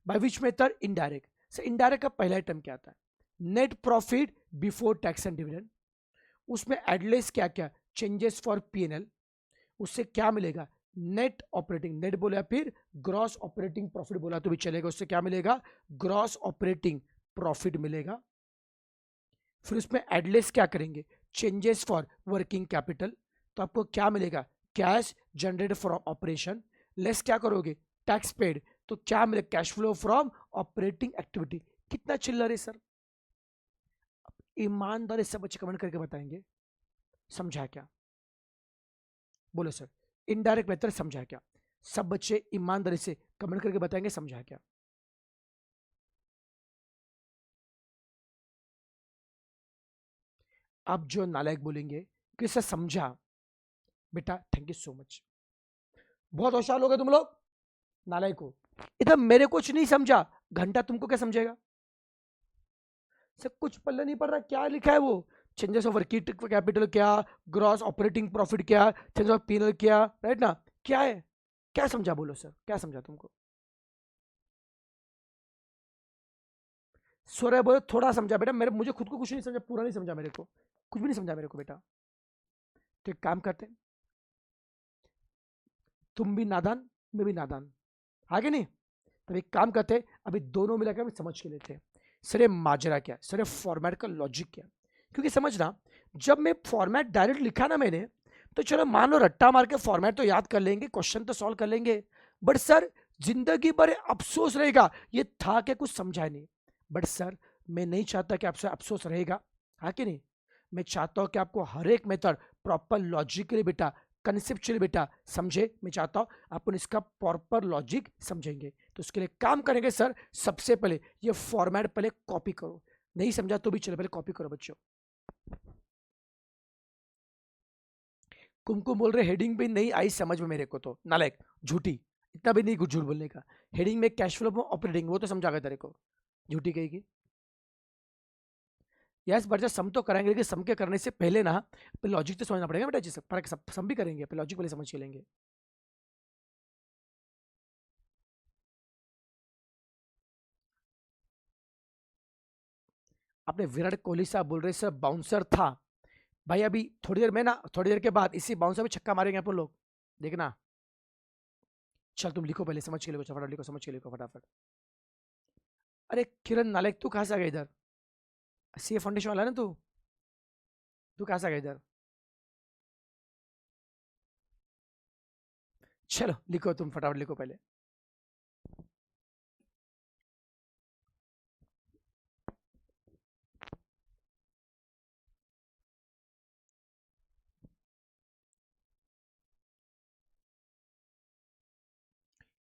A: Bye which method? Indirect. Sir indirect का पहला आइटम क्या आता है? Net profit before tax and dividend. उसमें एडलेस क्या क्या? Changes for PNL. उससे क्या मिलेगा? नेट ऑपरेटिंग, नेट बोला फिर ग्रॉस ऑपरेटिंग प्रॉफिट बोला तो भी चलेगा। उससे क्या मिलेगा? ग्रॉस ऑपरेटिंग प्रॉफिट मिलेगा। फिर उसमें एडलेस क्या करेंगे? Changes for working capital. तो आपको क्या मिलेगा? Cash generated from operation. Less क्या करोगे? Tax paid. तो क्या मिलेगा? Cash flow from operating activity. कितना चिल्लर है सर? ईमानदारी से बच्चे कमेंट करके बताएंगे समझा क्या? बोलो सर, इनडायरेक्ट मेथड समझा क्या? सब बच्चे ईमानदारी से कमेंट करके बताएंगे समझा क्या? आप जो नालायक बोलेंगे कि सर समझा, बेटा थैंक यू सो मच, बहुत होशियार लोग हैं तुम लोग। नालायक हो। इधर मेरे कुछ नहीं समझा, घंटा तुमको क्या समझेगा? सर कुछ पल्ले नहीं पड़ रहा, क्या लिखा है वो? चेंजेस ऑफ वर्किंग कैपिटल क्या, ग्रॉस ऑपरेटिंग प्रॉफिट क्या, चेंजेस ऑफ पीनल क्या, राइट ना? क्या है? क्या समझा? बोलो सर, क्या समझा तुमको? सोरे बोले थोड़ा समझा बेटा, मेरे मुझे खुद को कुछ नहीं समझा, पूरा नहीं समझा मेरे को, कुछ भी नहीं समझा मेरे को बेटा। तो एक काम करते हैं, तुम भी नादान, मैं भी नादान, आगे नहीं। तब एक काम करते हैं, अभी दोनों मिलाकर हम समझ के लेते हैं सर ये माजरा क्या है, सर ये फॉर्मेट का लॉजिक क्या है। क्योंकि समझना, जब मैं फॉर्मेट डायरेक्ट लिखा ना मैंने, तो चलो मान लो रट्टा मार के फॉर्मेट तो याद कर लेंगे, क्वेश्चन तो सॉल्व कर लेंगे, बट सर जिंदगी भर अफसोस रहेगा ये था कि कुछ समझा नहीं। बट सर मैं नहीं चाहता कि आपसे अफसोस रहेगा, हाँ कि नहीं? मैं चाहता हूं कि आपको हर एक मेथड प्रॉपर लॉजिकली बेटा, कंसेप्चुअली बेटा समझे। मैं चाहता हूं अपन इसका प्रॉपर लॉजिक समझेंगे। तो उसके लिए काम करेंगे सर, सबसे पहले ये फॉर्मेट पहले कॉपी करो, नहीं समझा तो भी चलो पहले कॉपी करो बच्चों। कुमकुम बोल रहे हेडिंग भी नहीं आई समझ में मेरे को, तो नालायक झूठी, इतना भी नहीं कुछ झूठ बोलने का। हेडिंग में कैश फ्लो ऑपरेटिंग वो तो समझा गया तेरे को, झूठी कहेगी। यस बच्चा सम तो कराएंगे, लेकिन सम के करने से पहले ना लॉजिक तो समझना पड़ेगा बेटा जी। सब पर सम भी करेंगे, पहले लॉजिक पहले समझ के लेंगे। आपने विराट कोहली साहब बोल रहे सर बाउंसर था, भाई अभी थोड़ी देर में ना, थोड़ी देर के बाद इसी बाउंसर में छक्का मारेंगे अपन लोग, देखना। चल तुम लिखो पहले, समझ के लिखो, फटाफट लिखो, समझ के लिखो फटाफट। अरे किरण नालायक, तू कहाँ से आ गया इधर? सीए फाउंडेशन वाला है ना तू? तू कहाँ से आ गया इधर? चलो लिखो, तुम फटाफट लिखो पहले।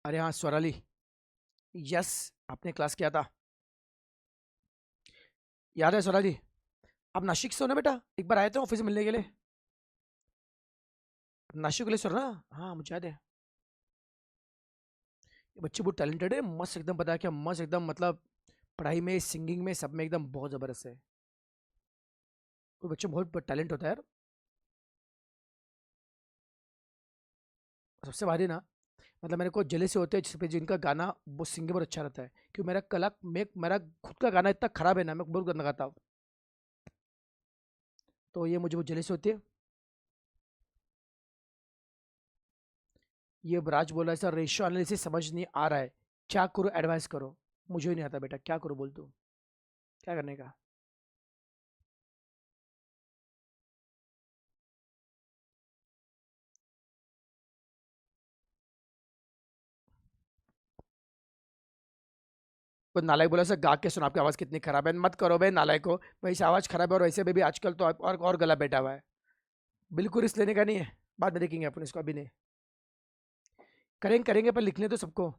A: अरे हाँ स्वराली, यस, आपने क्लास किया था, याद है स्वराली? आप नासिक से हो ना बेटा? एक बार आए थे ऑफिस में मिलने के लिए, नासिक के लिए सर ना? हाँ मुझे याद है। ये बच्चे बहुत टैलेंटेड है, मस्त एकदम, पता है क्या मस्त एकदम, मतलब पढ़ाई में, सिंगिंग में, सब में एकदम बहुत जबरदस्त है। कोई बच्चे बहुत टैलेंट होता है यार। सबसे भारी ना, मतलब मेरे को जले से होते हैं जिस पे जिनका गाना वो सिंगिंग बहुत अच्छा रहता है, क्योंकि मेरा कला मैं मेरा खुद का गाना इतना खराब है ना, मैं बहुत गंदा गाता हूँ। तो ये मुझे बहुत जले से होती है। ये राज बोला सर रेशियो एनालिसिस समझ नहीं आ रहा है, क्या करो एडवाइस करो। मुझे ही नहीं आता बेटा, क्या करो बोल तू, क्या करने का। कोई नालायक बोला सर गा के सुना, आपकी आवाज कितनी खराब है। मत करो बे नालायक को, वैसे आवाज खराब है और वैसे भी आजकल तो और गला बैठा हुआ है। बिल्कुल रिस्क लेने का नहीं है, बाद में देखेंगे अपन इसको, अभी नहीं करेंगे, करेंगे पर लिखने तो सबको।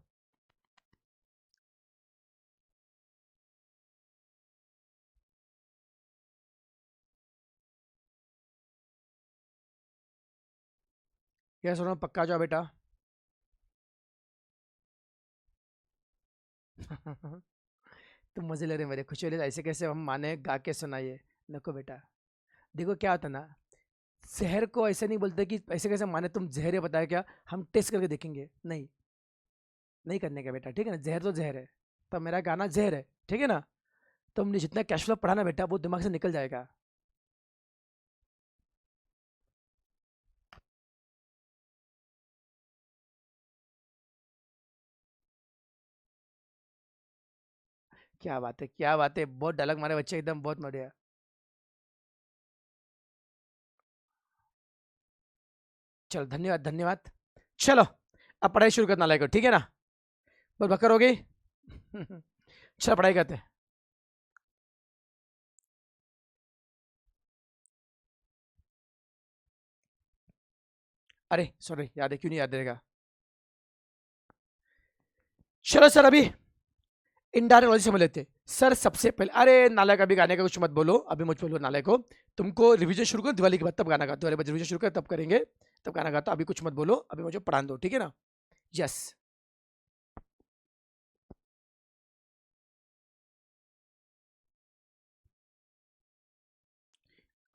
A: क्या सुनो, पक्का जाओ बेटा। तुम मजे ले रहे हो मेरे, खुशी हो रही है, ऐसे कैसे हम माने गा के सुनाइए। नको बेटा, देखो क्या होता ना, जहर को ऐसे नहीं बोलते कि ऐसे कैसे माने तुम जहर है, बताया क्या, हम टेस्ट करके देखेंगे। नहीं, नहीं करने का बेटा, ठीक है ना, जहर तो जहर है। तो मेरा गाना जहर है, ठीक है ना। तुमने जितना कैश फ्लो पढ़ा ना बेटा, वो दिमाग से निकल जाएगा। क्या बात है, क्या बात है, बहुत डायलॉग मारे बच्चे एकदम, बहुत बढ़िया। चलो धन्यवाद, धन्यवाद। चलो अब पढ़ाई शुरू करना लायक, ठीक है ना। बस बकर हो गई। चलो पढ़ाई करते हैं। अरे सॉरी, याद है, क्यों नहीं याद रहेगा। चलो सर अभी इनडायरेक्ट लॉजिक समझ लेते हैं। सर सबसे पहले, अरे नालायक अभी गाने का कुछ मत बोलो, अभी मुझ बोलो नालायक को। तुमको रिवीजन शुरू करो दिवाली के बाद, तब गाना गाते, दिवाली रिवीजन शुरू कर तब करेंगे, तब गाना गाता, अभी कुछ मत बोलो, अभी मुझे पढ़ा दो, ठीक है ना। यस।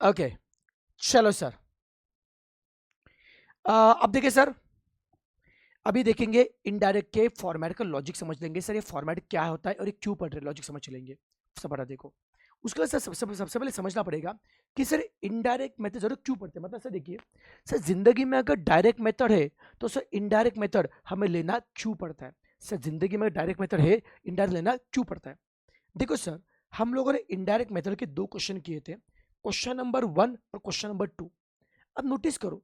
A: ओके चलो सर। अब देखिए सर, अभी देखेंगे इनडायरेक्ट के फॉर्मेट का लॉजिक समझ लेंगे सर, ये फॉर्मेट क्या होता है और ये क्यों पढ़ रहे हैं, लॉजिक समझ लेंगे। सब बड़ा देखो, उसके बाद सर सबसे पहले समझना पड़ेगा कि सर इनडायरेक्ट मेथड जरूर क्यों पढ़ते हैं। मतलब सर देखिए, सर जिंदगी में अगर डायरेक्ट मेथड है तो सर इनडायरेक्ट मेथड हमें लेना क्यों पड़ता है। सर जिंदगी में डायरेक्ट मेथड है, इनडायरेक्ट लेना क्यों पड़ता है। देखो सर, हम लोगों ने इनडायरेक्ट मेथड के दो क्वेश्चन किए थे, क्वेश्चन नंबर 1 और क्वेश्चन नंबर 2। अब नोटिस करो,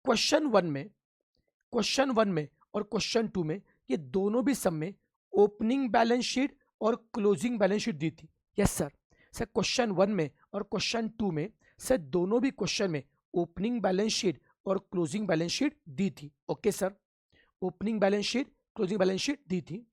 A: क्वेश्चन वन में, क्वेश्चन वन में और क्वेश्चन टू में ये दोनों भी सब में ओपनिंग बैलेंस शीट और क्लोजिंग बैलेंस शीट दी थी। Yes sir. Sir question one में और क्वेश्चन टू में सर दोनों भी क्वेश्चन में ओपनिंग बैलेंस शीट और क्लोजिंग बैलेंस शीट दी थी। Okay sir, opening balance sheet, closing balance sheet दी थी।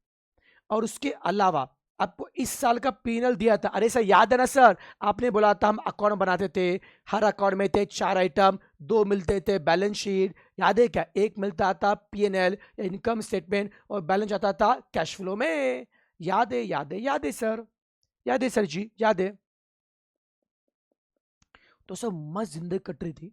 A: और उसके अलावा आपको इस साल का पीएनएल दिया था। अरे सर याद है ना सर, आपने बोला था हम अकाउंट बनाते थे, हर अकाउंट में थे 4 आइटम, 2 मिलते थे बैलेंस शीट, याद है क्या, एक मिलता था पीएनएल या इनकम स्टेटमेंट और बैलेंस आता था कैश फ्लो में। याद है, याद है, याद है सर, याद है सर जी, याद है। तो सर मस्त जिंदगी कट रही थी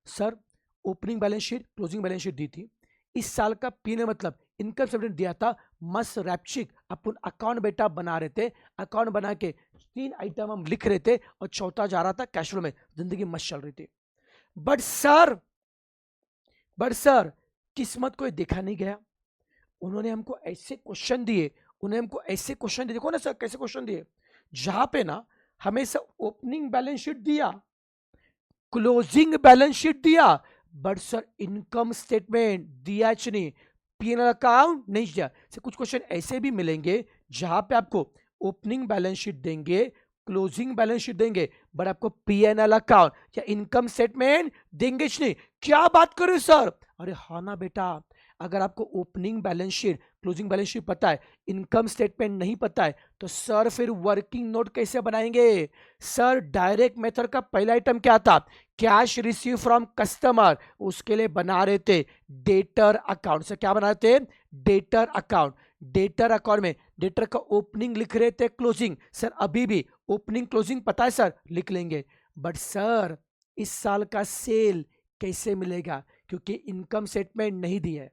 A: sir. Opening balance sheet, closing balance sheet दी थी। इस साल का पीने मतलब इनकम स्टेटमेंट दिया था, मस्त रैपचिक अपन अकाउंट बेटा बना रहे थे। अकाउंट बना के 3 आइटम हम लिख रहे थे और चौथा जा रहा था कैश फ्लो में, जिंदगी मस्त चल रही थी। बट सर, बट सर किस्मत को देखा नहीं गया। उन्होंने हमको ऐसे क्वेश्चन दिए, उन्होंने हमको ऐसे क्वेश्चन दिए, देखो ना सर कैसे क्वेश्चन दिए, जहां पे ना हमें सर ओपनिंग बैलेंस शीट दिया, क्लोजिंग बैलेंस शीट दिया, बट सर इनकम स्टेटमेंट दिया नहीं, पीएनएल अकाउंट नहीं दिया। सर कुछ क्वेश्चन ऐसे भी मिलेंगे जहां पे आपको ओपनिंग बैलेंस शीट देंगे, क्लोजिंग बैलेंस शीट देंगे, बट आपको पीएनएल अकाउंट या इनकम स्टेटमेंट देंगे नहीं। क्या बात कर रहे सर, अरे हाँ ना बेटा, अगर आपको opening balance sheet, closing balance sheet पता है, इनकम स्टेटमेंट नहीं पता है, तो सर फिर वर्किंग नोट कैसे बनाएंगे। सर डायरेक्ट मेथड का पहला आइटम क्या था, कैश रिसीव फ्रॉम कस्टमर, उसके लिए बना रहे थे डेटर अकाउंट। से क्या बना रहे थे, डेटर अकाउंट। डेटर अकाउंट में डेटर का ओपनिंग लिख रहे थे, क्लोजिंग। सर अभी भी ओपनिंग क्लोजिंग पता है सर, लिख लेंगे। बट सर इस साल का सेल कैसे मिलेगा, क्योंकि इनकम स्टेटमेंट नहीं दी है।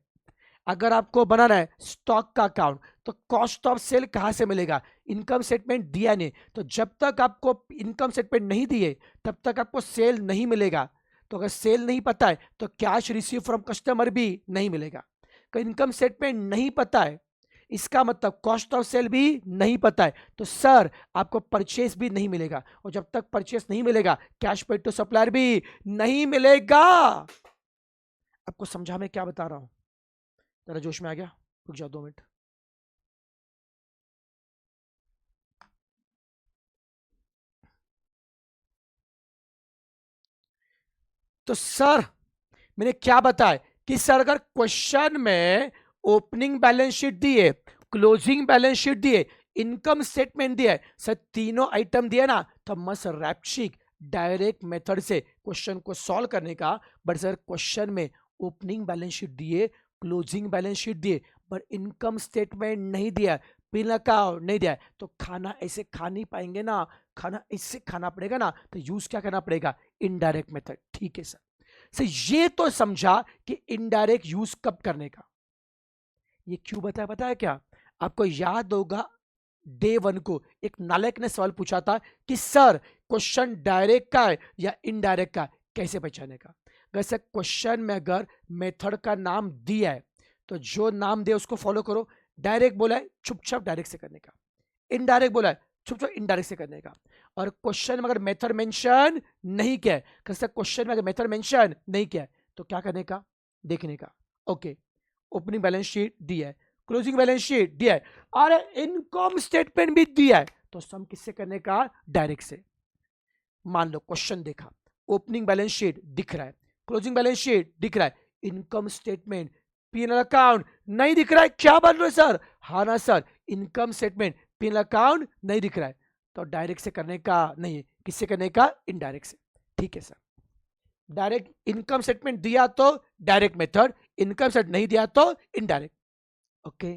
A: अगर आपको बनाना है स्टॉक का अकाउंट, तो कॉस्ट ऑफ सेल कहां से मिलेगा, इनकम स्टेटमेंट दिया नहीं, तो जब तक आपको इनकम स्टेटमेंट नहीं दिए तब तक आपको सेल नहीं मिलेगा। तो अगर सेल नहीं पता है तो कैश रिसीव फ्रॉम कस्टमर भी नहीं मिलेगा। इनकम स्टेटमेंट नहीं पता है, इसका मतलब कॉस्ट ऑफ सेल भी नहीं पता है, तो सर आपको परचेस भी नहीं मिलेगा, और जब तक परचेस नहीं मिलेगा कैश पेड टू सप्लायर भी नहीं मिलेगा। आपको समझा मैं क्या बता रहा हूं? जरा जोश में आ गया? रुक जाओ 2 मिनट। तो सर मैंने क्या बताया कि सर अगर क्वेश्चन में ओपनिंग बैलेंस शीट दिए, क्लोजिंग बैलेंस शीट दिए, इनकम स्टेटमेंट दिया है, सर तीनों आइटम दिया ना, तो मस्त रैप्चिक डायरेक्ट मेथड से क्वेश्चन को सॉल्व करने का। बट सर क्वेश्चन में ओपनिंग बैलेंस शीट दिए, क्लोजिंग बैलेंस शीट दिए, बट इनकम स्टेटमेंट नहीं दिया, पिन अकाउंट नहीं दिया, तो खाना ऐसे खा नहीं पाएंगे ना, खाना इससे खाना पड़ेगा ना, तो यूज क्या करना पड़ेगा? Indirect method. ठीक है सर, ये तो समझा कि इनडायरेक्ट यूज कब करने का। ये क्यों बताया पता है क्या? आपको याद होगा डे 1 को एक नालायक ने सवाल पूछा था कि सर क्वेश्चन डायरेक्ट का है या इनडायरेक्ट का, कैसे पहचाने का? वैसे क्वेश्चन में अगर मेथड का नाम दिया है तो जो नाम दे उसको फॉलो करो। डायरेक्ट बोला है चुपचाप डायरेक्ट से करने का, इनडायरेक्ट बोला है चुपचाप इनडायरेक्ट से करने का। और क्वेश्चन में अगर मेथड मेंशन नहीं किया है, क्वेश्चन में अगर मेथड मेंशन नहीं किया है तो क्या करने का? देखने का। ओके, ओपनिंग बैलेंस शीट दिया है, क्लोजिंग बैलेंस शीट दिया है, और इनकम स्टेटमेंट भी दिया है, तो सम किससे करने का? डायरेक्ट से। मान लो क्वेश्चन देखा, ओपनिंग बैलेंस शीट दिख रहा है, क्लोजिंग बैलेंस शीट दिख रहा है, इनकम स्टेटमेंट पी&एल अकाउंट नहीं दिख रहा है, क्या बन रहा है सर? हाँ ना sir, income statement P&L account नहीं दिख रहा है, तो डायरेक्ट से करने का नहीं है, किससे करने का? इनडायरेक्ट से। ठीक है सर, डायरेक्ट इनकम स्टेटमेंट दिया तो डायरेक्ट मेथड, इनकम स्टेटमेंट नहीं दिया तो इनडायरेक्ट। ओके,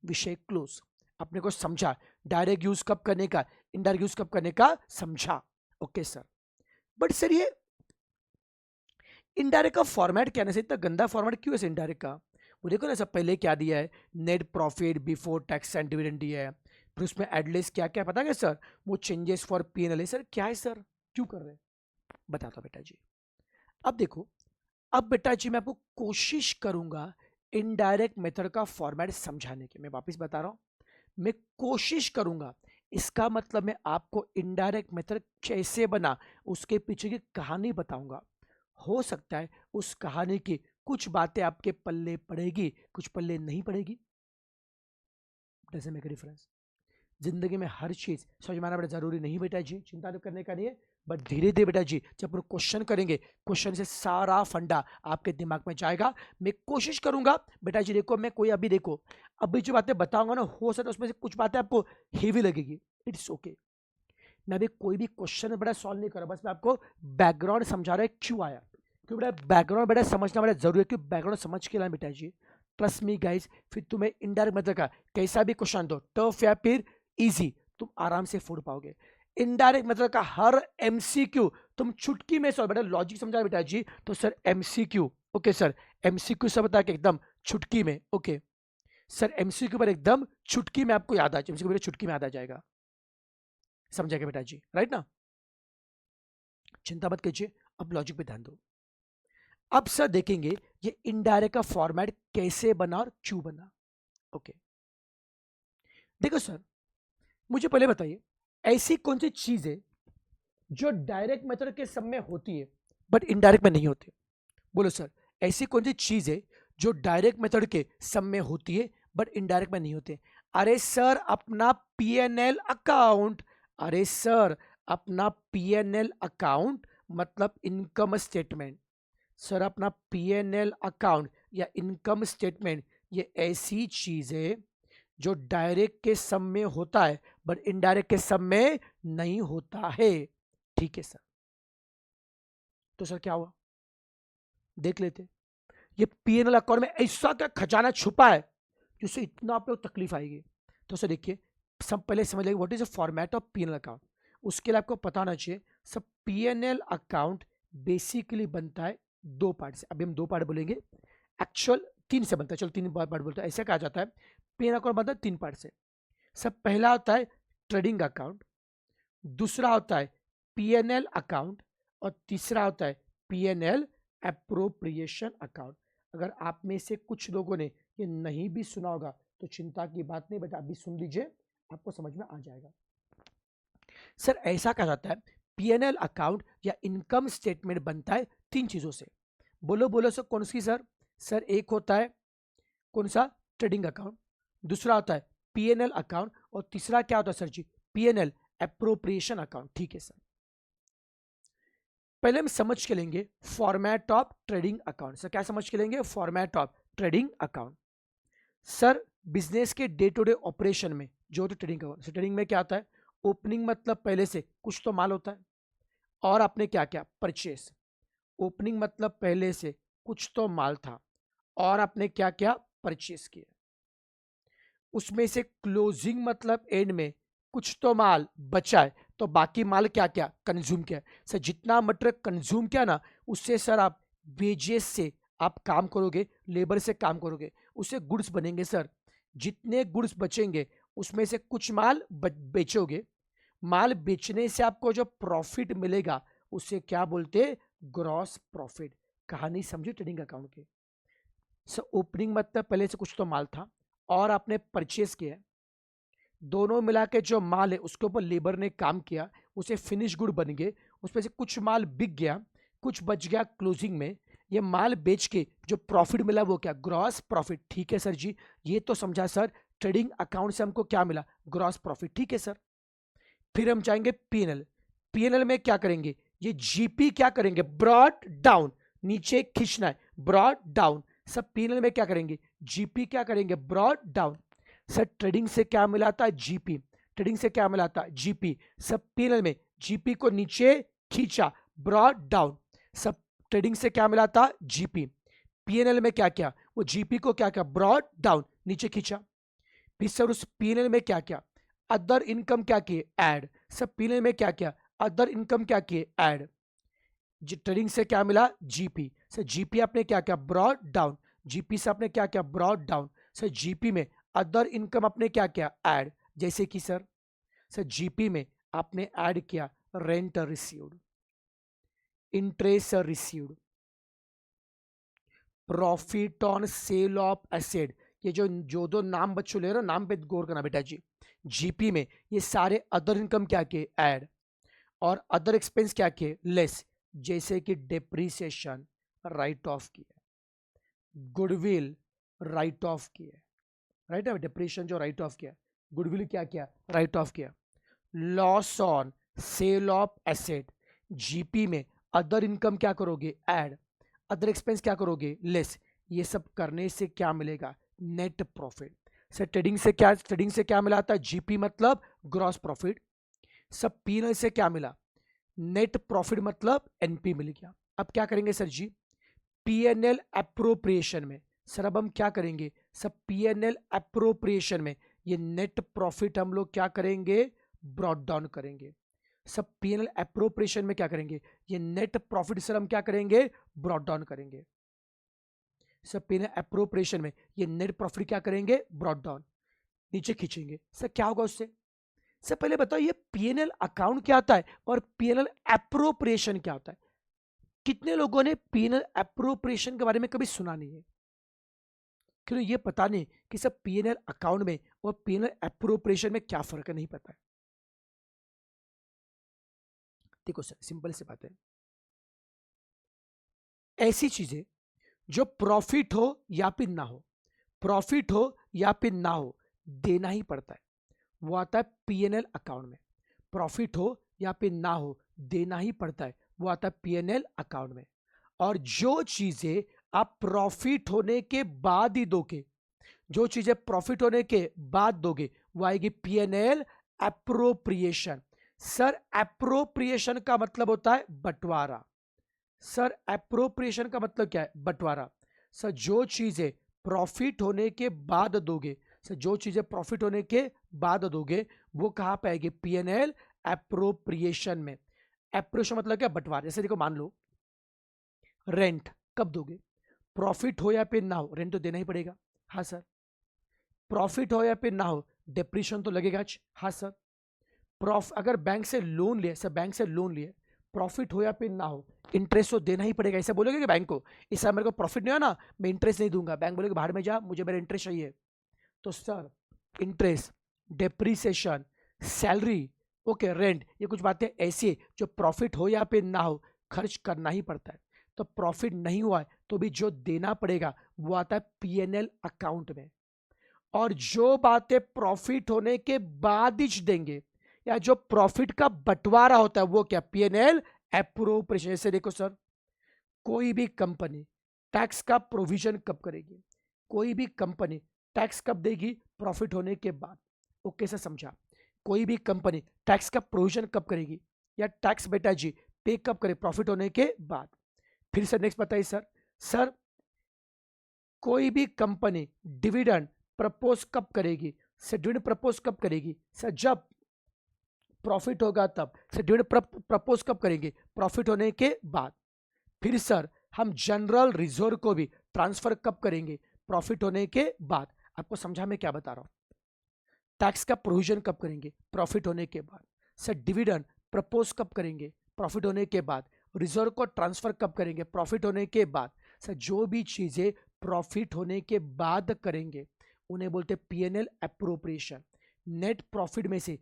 A: विषय क्लोज। अपने को समझा डायरेक्ट यूज कब करने का, इनडायरेक्ट यूज कब करने का, समझा। ओके सर, बट सर ये इनडायरेक्ट का फॉर्मेट क्या है? इतना गंदा फॉर्मेट क्यों है इनडायरेक्ट का? वो देखो ना, सब पहले क्या दिया है, net profit before tax and dividend दिया है, फिर उसमें एडलेस क्या क्या पता है सर? वो चेंजेस फॉर पी&एल है। सर क्या है सर, क्यों कर रहे हैं? बताता बेटा जी। अब देखो, अब बेटा जी मैं आपको कोशिश करूंगा इनडायरेक्ट मेथड का फॉर्मेट समझाने की। मैं वापस बता रहा हूं, मैं कोशिश करूंगा। इसका मतलब मैं आपको इनडायरेक्ट मेथड कैसे बना उसके पीछे की कहानी बताऊंगा। हो सकता है उस कहानी की कुछ बातें आपके पल्ले पड़ेगी, कुछ पल्ले नहीं पड़ेगी। Doesn't make a difference. जिंदगी में हर चीज समझ में आना बड़ा जरूरी नहीं बेटा जी, चिंता तो करने का नहीं है। बट धीरे धीरे बेटा जी जब हम क्वेश्चन करेंगे, क्वेश्चन से सारा फंडा आपके दिमाग में जाएगा। मैं कोशिश करूंगा बेटा जी, देखो मैं कोई अभी देखो अभी जो बातें बताऊंगा ना, हो सकता है उसमें से कुछ बातें आपको हेवी लगेगी, इट्स ओके। मैं अभी कोई भी क्वेश्चन बड़ा सॉल्व नहीं कर रहा, बस मैं आपको बैकग्राउंड समझा रहा है क्यों आया। क्यों बेटा बैकग्राउंड बेटा समझना बड़ा जरूरी है, क्यों बैकग्राउंड समझ के लाए बेटा जी। ट्रस्ट मी गाइस, फिर तुम्हें इनडायरेक्ट मेथड का कैसा भी क्वेश्चन दो, टफ या फिर इजी, तुम आराम से फोड़ पाओगे। इनडायरेक्ट मेथड का हर एमसीक्यू तुम चुटकी में सॉल्व, बेटा लॉजिक समझा बेटा जी, तो sir MCQ. Okay sir, MCQ सब बता के एकदम चुटकी में। ओके सर, एमसीक्यू पर एकदम चुटकी में आपको याद आ जाए, एमसीक्यू चुटकी में याद आ जाएगा। समझेगा बेटा जी, राइट ना? चिंता मत कीजिए, अब लॉजिक पे ध्यान दो। अब सर देखेंगे ये इनडायरेक्ट का फॉर्मेट कैसे बना और क्यों बना। ओके देखो सर, मुझे पहले बताइए ऐसी कौन सी चीज है जो डायरेक्ट मेथड के सब में होती है बट इनडायरेक्ट में नहीं होती? बोलो सर, ऐसी कौन सी चीज है जो डायरेक्ट मेथड के सब में होती है बट इनडायरेक्ट में नहीं होते? अरे सर अपना पीएनएल अकाउंट। अरे सर अपना पीएनएल अकाउंट मतलब इनकम स्टेटमेंट। सर अपना पीएनएल अकाउंट या इनकम स्टेटमेंट ये ऐसी चीज है जो डायरेक्ट के सम में होता है बट इनडायरेक्ट के सम में नहीं होता है। ठीक है सर, तो सर क्या हुआ देख लेते। ये पीएनएल अकाउंट में ऐसा क्या खजाना छुपा है जिससे इतना आप लोग तकलीफ आएगी? तो सर देखिए, सब पहले समझ लेंगे what is the format of PNL account. उसके लिए आपको पता होना चाहिए सब पीएनएल अकाउंट बेसिकली बनता है 2 पार्ट से। अभी हम 2 पार्ट बोलेंगे, एक्चुअल 3 से बनता है, चलो 3 पार्ट बोलते हैं। ऐसा कहा जाता है पीएनएल अकाउंट बनता है 3 पार्ट से। सब पहला होता है ट्रेडिंग अकाउंट, दूसरा होता है पीएनएल अकाउंट, और तीसरा होता है P&L एप्रोप्रिएशन अकाउंट। अगर आप में से कुछ लोगों ने ये नहीं भी सुना होगा तो चिंता की बात नहीं, बेटा आप भी सुन लीजिए, आपको समझ में आ जाएगा। सर ऐसा कहा जाता है P&L अकाउंट या इनकम स्टेटमेंट बनता है 3 चीजों से। बोलो बोलो सर कौन सी सर? सर एक होता है कौन सा? ट्रेडिंग अकाउंट, दूसरा होता है P&L अकाउंट, और तीसरा क्या होता है सर जी? P&L appropriation account. ठीक है सर, पहले हम समझ के लेंगे format of trading account. Sir क्या समझ के लेंगे? Format of trading account. Sir business के डे टू डे ऑपरेशन में जो तो ट्रेडिंग अकाउंट, ट्रेडिंग में क्या आता है? ओपनिंग मतलब पहले से कुछ तो माल होता है, और आपने क्या क्या परचेस। ओपनिंग मतलब पहले से कुछ तो माल था और आपने क्या क्या परचेस किया। उसमें से क्लोजिंग मतलब एंड में कुछ तो माल बचा है, तो बाकी माल क्या क्या कंज्यूम किया। सर जितना मटेरियल कंज्यूम किया ना, उससे सर आप वेजेस से आप काम करोगे, लेबर से काम करोगे, उससे गुड्स बनेंगे। सर जितने गुड्स बचेंगे उसमें से कुछ माल बेचोगे, माल बेचने से आपको जो प्रॉफिट मिलेगा उसे क्या बोलते? Gross profit. कहानी समझी ट्रेडिंग अकाउंट की? सर ओपनिंग मतलब पहले से कुछ तो माल था और आपने परचेस किया, दोनों मिला के जो माल है उसके ऊपर लेबर ने काम किया, उसे फिनिश गुड बन गए, उसमें से कुछ माल बिक गया, कुछ बच गया क्लोजिंग में। ये माल बेच के जो प्रॉफिट मिला वो क्या? Gross profit. ठीक है सर जी, ये तो समझा सर, ट्रेडिंग अकाउंट से हमको क्या मिला? Gross profit. ठीक है सर, फिर हम जाएंगे पीएनएल। पीएनएल में क्या करेंगे? ये जीपी क्या करेंगे? ब्रॉड डाउन, नीचे खींचना है, ब्रॉड डाउन। सब पीएनएल में क्या करेंगे? जीपी क्या करेंगे? Brought down. सर ट्रेडिंग से क्या मिलाता है? जीपी। ट्रेडिंग से क्या मिलाता है? जीपी। सब पीएनएल में जीपी को नीचे खींचा, ब्रॉड डाउन। सब ट्रेडिंग से क्या मिलाता? जीपी। पीएनएल में क्या क्या? वो जीपी को क्या क्या? ब्रॉड डाउन, नीचे खींचा। फिर सर उस पीएनएल में क्या क्या? अदर इनकम क्या किए? ऐड। सब पीएनएल में क्या क्या? अदर इनकम क्या किए? ऐड। ट्रेडिंग से क्या मिला? जीपी। सर जीपी आपने क्या क्या? Brought down. जीपी से आपने क्या क्या? Brought down. सर जीपी में अदर इनकम आपने क्या क्या? ऐड। जैसे कि सर जीपी में आपने ऐड किया rent received, interest received, profit on sale of asset. ये जो जो दो नाम बच्चों ले रहे हो, नाम पे गौर करना बेटा जी। जीपी में ये सारे अदर इनकम क्या किए? ऐड। और अदर एक्सपेंस क्या किए? लेस। जैसे कि डेप्रीसिएशन राइट ऑफ किया, गुडविल राइट ऑफ किया, राइट है, डेप्रीशिएशन जो राइट ऑफ किया, गुडविल क्या किया? राइट ऑफ किया। Loss on sale of asset, GP में अदर इनकम क्या करोगे? ऐड। अदर एक्सपेंस क्या करोगे? लेस। ये सब करने से क्या मिलेगा? Net profit. सर ट्रेडिंग से क्या मिला था? जीपी मतलब ग्रॉस प्रॉफिट। सब पीएनएल से क्या मिला? नेट प्रॉफिट मतलब एनपी मिल गया। अब क्या करेंगे सर जी? पीएनएल एप्रोप्रिएशन में सर अब हम क्या करेंगे? सब पीएनएल एप्रोप्रिएशन में ये नेट प्रॉफिट हम लोग क्या करेंगे? ब्रॉट डाउन करेंगे। सब पीएनएल एप्रोप्रिएशन में क्या करेंगे? ये नेट प्रॉफिट सर हम क्या करेंगे? ब्रॉट डाउन करेंगे। सब पीएनएल एप्रोप्रिएशन में ये नेट प्रॉफिट क्या करेंगे? ब्रॉट डाउन, नीचे खींचेंगे। सर क्या होगा उससे? सर पहले बताओ ये पीएनएल अकाउंट क्या होता है और पीएनएल एप्रोप्रिएशन क्या होता है? कितने लोगों ने पीएनएल एप्रोप्रिएशन के बारे में कभी सुना नहीं है? क्यों ये पता नहीं कि सब पीएनएल अकाउंट में और पीएनएल एप्रोप्रिएशन में क्या फर्क है, नहीं पता है। देखो सर सिंपल सी बात है, ऐसी चीजें जो प्रॉफिट हो या फिर ना हो, प्रॉफिट हो या फिर ना हो, देना ही पड़ता है। वो आता है पीएनएल अकाउंट में। प्रॉफिट हो या फिर ना हो, देना ही पड़ता है, वो आता है पीएनएल अकाउंट में। और जो चीजें आप प्रॉफिट होने के बाद ही दोगे, जो चीजें प्रॉफिट होने के बाद दोगे, वो आएगी पीएनएल एप्रोप्रिएशन। सर एप्रोप्रिएशन का मतलब होता है बंटवारा। सर एप्रोप्रिएशन का मतलब क्या है? बंटवारा। सर जो चीजें प्रॉफिट होने के बाद दोगे, सर जो चीजें प्रॉफिट होने के बाद दोगे वो कहां पे आएगी? पीएनएल एप्रोप्रिएशन में। एप्रोप्रिएशन मतलब क्या? बंटवारा। जैसे देखो मान लो रेंट कब दोगे? प्रॉफिट हो या फिर ना हो, रेंट तो देना ही पड़ेगा। हाँ सर। प्रॉफिट हो या फिर ना हो, डिप्रीशिएशन तो लगेगा। हाँ सर। अगर बैंक से लोन लिए, सर बैंक से लोन लिए, प्रॉफिट हो या फिर ना हो, इंटरेस्ट तो देना ही पड़ेगा। ऐसा बोलोगे कि बैंक को इस समय मेरे को प्रॉफिट नहीं हो ना, मैं इंटरेस्ट नहीं दूंगा, बैंक बोलेगा बाहर में जा, मुझे मेरा इंटरेस्ट चाहिए। तो sir interest, depreciation, salary, okay, rent, ये कुछ बातें ऐसी है जो प्रॉफिट हो या फिर ना हो खर्च करना ही पड़ता है। तो प्रॉफिट नहीं हुआ है तो भी जो देना पड़ेगा वो आता है पीएनएल अकाउंट में। और जो बातें प्रॉफिट होने के बाद ही देंगे या जो प्रॉफिट का बंटवारा होता है वो क्या, पीएनएल एप्रोप्रिएशन। जैसे देखो सर, कोई भी कंपनी टैक्स का प्रोविजन कब करेगी, कोई भी कंपनी टैक्स कब देगी, प्रॉफिट होने के बाद। ओके सर, समझा। कोई भी कंपनी टैक्स का प्रोविजन कब करेगी या टैक्स बेटा जी पे कब करे, प्रॉफिट होने के बाद। फिर सर नेक्स्ट बताइए सर, सर कोई भी कंपनी डिविडेंड प्रपोज कब करेगी, सर डिविडेंड प्रपोज कब करेगी, सर जब प्रॉफिट होगा तब। सर डिविडेंड प्रपोज कब करेंगे, प्रॉफिट होने के बाद। फिर सर हम जनरल रिजर्व को भी ट्रांसफर कब करेंगे, प्रॉफिट होने के बाद। आपको समझा मैं क्या बता रहा हूं। टैक्स का प्रोविजन कब करेंगे, प्रॉफिट होने के बाद। सर डिविडेंड प्रपोज कब करेंगे, प्रॉफिट होने के बाद। रिजर्व को ट्रांसफर कब करेंगे, प्रॉफिट होने के बाद। सर जो भी चीजें प्रॉफिट होने के बाद करेंगे उन्हें बोलते पीएनएल एप्रोप्रिएशन। नेट प्रॉफिट में से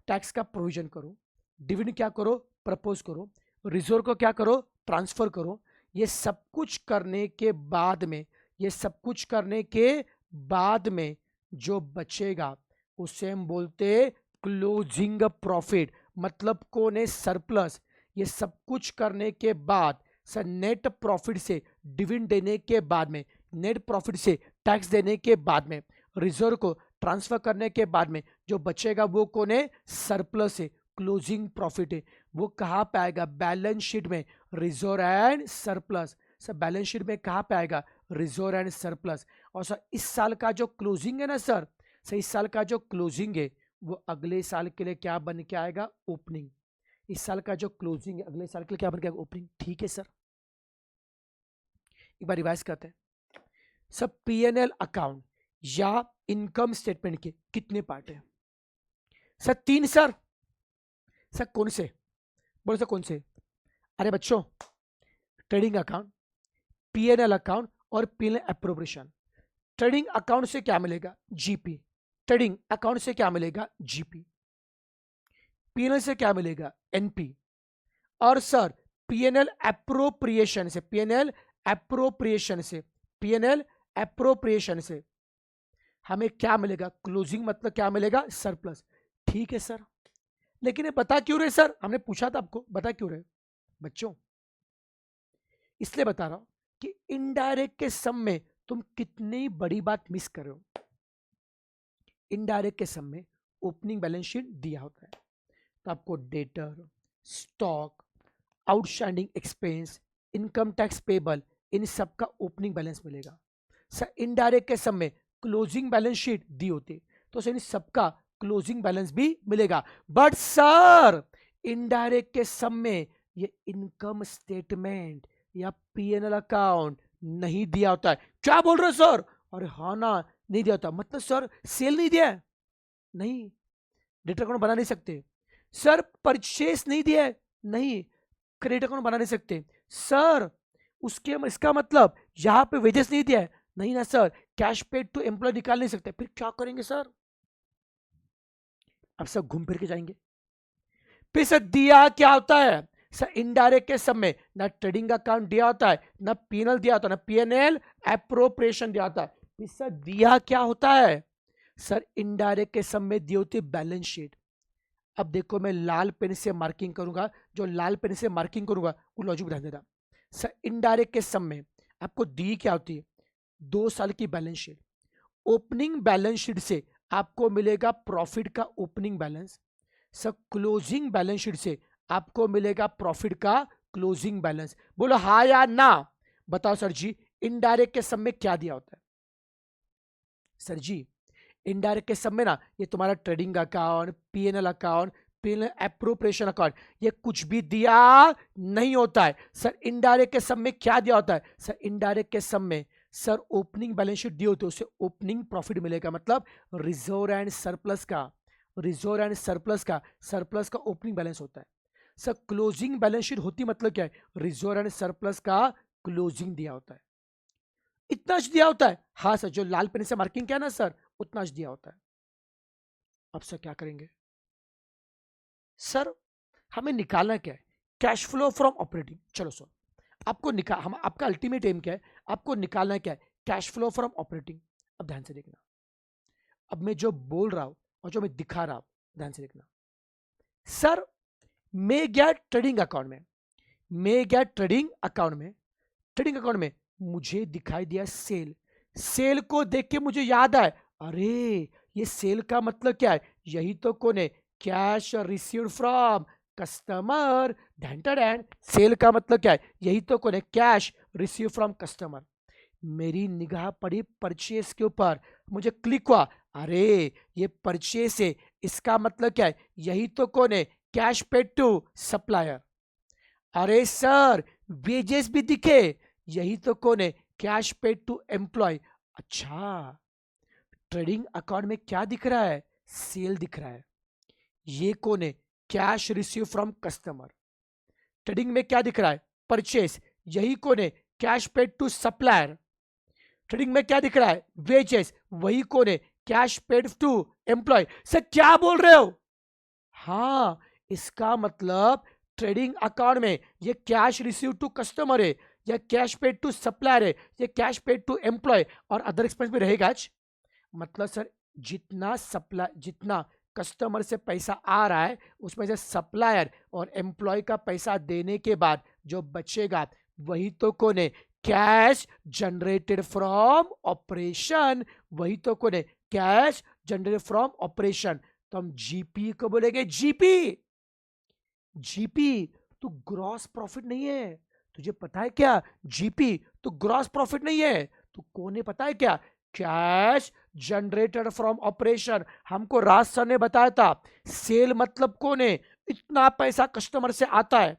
A: टैक्स का प्रोविजन करो, डिविडेंड क्या करो, प्रपोज करो, रिजर्व को क्या करो, ट्रांसफर करो। ये सब कुछ करने के बाद में, ये सब कुछ करने के बाद में जो बचेगा उसे हम बोलते क्लोजिंग प्रॉफिट, मतलब कौन है, सरप्लस। ये सब कुछ करने के बाद सर नेट प्रॉफिट से डिविडेंड देने के बाद में, नेट प्रॉफिट से टैक्स देने के बाद में, रिजर्व को ट्रांसफर करने के बाद में जो बचेगा वो कौन है, सरप्लस है, क्लोजिंग प्रॉफिट है। वो कहां पे आएगा, बैलेंस शीट में, reserve and surplus. Sir balance sheet में कहां पे आएगा, रिजर्व एंड सरप्लस। और सर इस साल का जो क्लोजिंग है ना सर इस साल का जो क्लोजिंग है वो अगले साल के लिए क्या बन के आएगा, ओपनिंग। इस साल का जो क्लोजिंग है अगले साल के लिए क्या बन के आएगा, ओपनिंग। ठीक है सर, एक बार रिवाइज करते हैं। सर पीएनएल अकाउंट या इनकम स्टेटमेंट के कितने पार्ट है, सर 3 सर। सर कौन से, बोलो सर कौन से। अरे बच्चों, ट्रेडिंग अकाउंट, पीएनएल अकाउंट और पीएनएल एप्रोप्रिएशन। ट्रेडिंग अकाउंट से क्या मिलेगा, जीपी। ट्रेडिंग अकाउंट से क्या मिलेगा, जीपी। पीएनएल से क्या मिलेगा, एनपी। और सर पीएनएल एप्रोप्रिएशन से, पीएनएल एप्रोप्रिएशन से, पीएनएल एप्रोप्रिएशन से हमें क्या मिलेगा, क्लोजिंग, मतलब क्या मिलेगा, सरप्लस। ठीक है सर, लेकिन ये बता क्यों रहे सर, हमने पूछा था आपको, बता क्यों रहे बच्चों। इसलिए बता रहा हूं कि इनडायरेक्ट के सम में तुम कितनी बड़ी बात मिस कर रहे हो। इनडायरेक्ट के सम में ओपनिंग बैलेंस शीट दिया होता है तो आपको debtor, stock, outstanding expense, income tax payable, इन सब का ओपनिंग बैलेंस मिलेगा। सर इनडायरेक्ट के सम में क्लोजिंग बैलेंस शीट दी होती तो सर इन सबका क्लोजिंग बैलेंस भी मिलेगा। बट सर इनडायरेक्ट के सम में ये इनकम स्टेटमेंट या पीएनएल अकाउंट नहीं दिया होता है। क्या बोल रहे हो सर, अरे हाँ ना, नहीं दिया होता, मतलब सर सेल नहीं दिया है, नहीं, डेटर अकाउंट बना नहीं सकते। सर परचेस नहीं दिया है, नहीं, क्रेडिट अकाउंट बना नहीं सकते। सर उसके इसका मतलब यहां पे वेजेस नहीं दिया है, नहीं ना sir, cash paid to employ निकाल नहीं सकते। फिर क्या करेंगे सर, अब सब घूम फिर के जाएंगे। फिर सर दिया क्या होता है, सर इनडायरेक्ट के सब में ना ट्रेडिंग अकाउंट दिया होता है, ना पीएनएल दिया होता है, ना पीएनएल एप्रोप्रिएशन दिया होता है। फिर सर दिया क्या होता है, सर इनडायरेक्ट के सब में दी होती है बैलेंस शीट। अब देखो मैं लाल पेन से मार्किंग करूंगा, जो लाल पेन से मार्किंग करूंगा वो लॉजिक ध्यान देना। सर इनडायरेक्ट के सम में आपको दी क्या होती है, 2 साल की balance sheet. Opening balance sheet से आपको मिलेगा प्रॉफिट का opening balance. Sir closing balance sheet से आपको मिलेगा प्रॉफिट का क्लोजिंग बैलेंस। बोलो हाँ या ना, बताओ सर जी इनडायरेक्ट के सम में क्या दिया होता है। सर जी इनडायरेक्ट के सब में ना ये तुम्हारा trading account, PNL account, PNL appropriation account, ये कुछ भी दिया नहीं होता है। सर इनडायरेक्ट के सब में क्या दिया होता है, सर इनडायरेक्ट के सब में सर ओपनिंग बैलेंस शीट दी होती है, उससे ओपनिंग प्रॉफिट मिलेगा, मतलब रिजर्व एंड सरप्लस का, रिजर्व एंड सरप्लस का, सरप्लस का ओपनिंग बैलेंस होता है। सर क्लोजिंग बैलेंस शीट होती मतलब क्या है? रिजर्व एंड सरप्लस का क्लोजिंग दिया होता है, इतना दिया होता है। हाँ सर, जो लाल पेन से मार्किंग किया ना सर, उतना दिया होता है। अब सर क्या करेंगे? सर हमें निकालना क्या है? Cash flow from operating. चलो सर, आपको निकाल हम आपका अल्टीमेट एम क्या है? आपको निकालना क्या है? Cash flow from operating. अब ध्यान से देखना, अब मैं जो बोल रहा हूं और जो मैं दिखा रहा हूं, ध्यान से देखना। सर मैं गया ट्रेडिंग अकाउंट में, ट्रेडिंग अकाउंट में मुझे दिखाई दिया सेल। सेल को देख के मुझे याद आया, अरे ये सेल का मतलब क्या है? यही तो कौन है? Cash received from customer. Sale का मतलब क्या है? यही तो कौन है? Cash receive from customer. मेरी निगाह पड़ी परचेस के ऊपर, मुझे क्लिक हुआ, अरे ये परचेस है, इसका मतलब क्या है? यही तो कौन है? Cash paid to supplier. अरे सर वेजेस भी दिखे, यही तो कौन है? Cash paid to employ. अच्छा, ट्रेडिंग अकाउंट में क्या दिख रहा है? सेल दिख रहा है। ये कौन है? Cash receive from customer. Trading में क्या दिख रहा है? परचेस। यही कौन है? Cash paid to supplier. Trading में क्या दिख रहा है? वेजेस। वही कौन है? Cash paid to employ. Sir क्या बोल रहे हो? हाँ, इसका मतलब ट्रेडिंग अकाउंट में ये कैश रिसीव टू कस्टमर है, या कैश पेड टू सप्लायर है, ये कैश पेड टू एम्प्लॉय और अदर एक्सपेंस भी रहेगा आज। मतलब सर जितना कस्टमर से पैसा आ रहा है, उसमें से सप्लायर और एम्प्लॉय का पैसा देने के बाद जो बचेगा, वही तो कौन है? Cash generated from operation. वही तो कौन है? Cash generated from operation. तो हम जीपी को बोलेंगे जीपी। जीपी तो ग्रॉस प्रॉफिट नहीं है, तुझे पता है क्या? जीपी तो ग्रॉस प्रॉफिट नहीं है, तो कौन है पता है क्या? Cash generated from operation. हमको राज सर ने बताया था, सेल मतलब कौन है? इतना पैसा कस्टमर से आता है।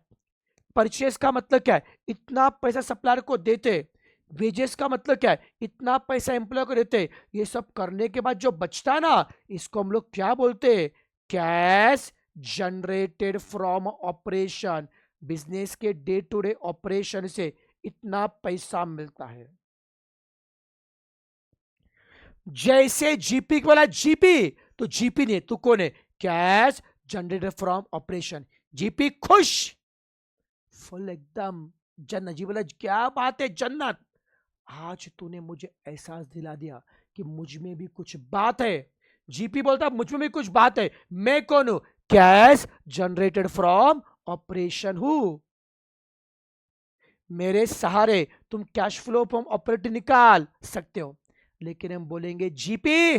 A: परचेस का मतलब क्या है? इतना पैसा सप्लायर को देते। वेजेस का मतलब क्या है? इतना पैसा एम्प्लॉय को देते। ये सब करने के बाद जो बचता है ना, इसको हम लोग क्या बोलते हैं? Cash generated from operation. Business के डे टू डे ऑपरेशन से इतना पैसा मिलता है। जैसे जीपी को बोला जीपी, तो जीपी नहीं, तू कौन है? Cash generated from operation. GP खुश, फुल एकदम जन्नत। जी बोला क्या बात है जन्नत, आज तूने मुझे एहसास दिला दिया कि मुझ में भी कुछ बात है। जीपी बोलता मुझ में भी कुछ बात है। मैं कौन हूं? कैश जनरेटेड फ्रॉम ऑपरेशन हूं। मेरे सहारे तुम कैश फ्लो फ्रॉम ऑपरेटिंग निकाल सकते हो। लेकिन हम बोलेंगे जीपी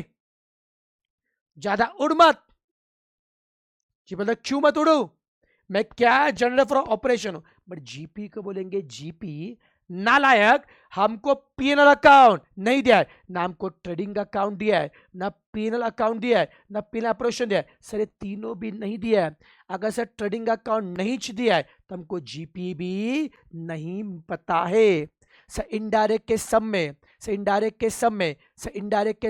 A: ज्यादा उड़ मत। जी बोला क्यों मत उड़ू? मैं क्या जनरल फ्रॉम ऑपरेशन हूं। बट जीपी को बोलेंगे जीपी नालायक, हमको पीएनएल अकाउंट नहीं दिया है, ना हमको ट्रेडिंग अकाउंट दिया है, ना पीएनएल अकाउंट दिया है, ना पीएनएल ऑपरेशन दिया है। सर ये तीनों भी नहीं दिया है। अगर सर ट्रेडिंग अकाउंट नहीं दिया है तो हमको जीपी भी नहीं पता है। सर इनडायरेक्ट के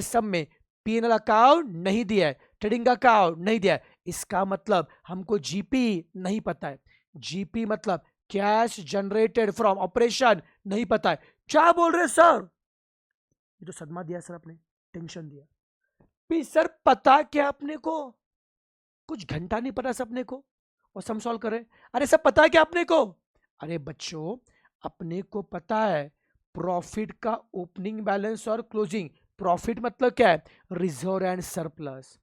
A: सम में, पीएनएल अकाउंट नहीं दिया है, ट्रेडिंग अकाउंट नहीं दिया है, इसका मतलब हमको जीपी नहीं पता है। जीपी मतलब कैश जनरेटेड फ्रॉम ऑपरेशन नहीं पता है। क्या बोल रहे सर? ये तो सदमा दिया सर, आपने टेंशन दिया। भी सर पता क्या अपने को? कुछ घंटा नहीं पता सर अपने को, और सम सॉल्व करें। अरे सर पता है क्या अपने को? अरे बच्चों, अपने को पता है प्रॉफिट का ओपनिंग बैलेंस और क्लोजिंग। प्रॉफिट मतलब क्या है? Reserve and surplus.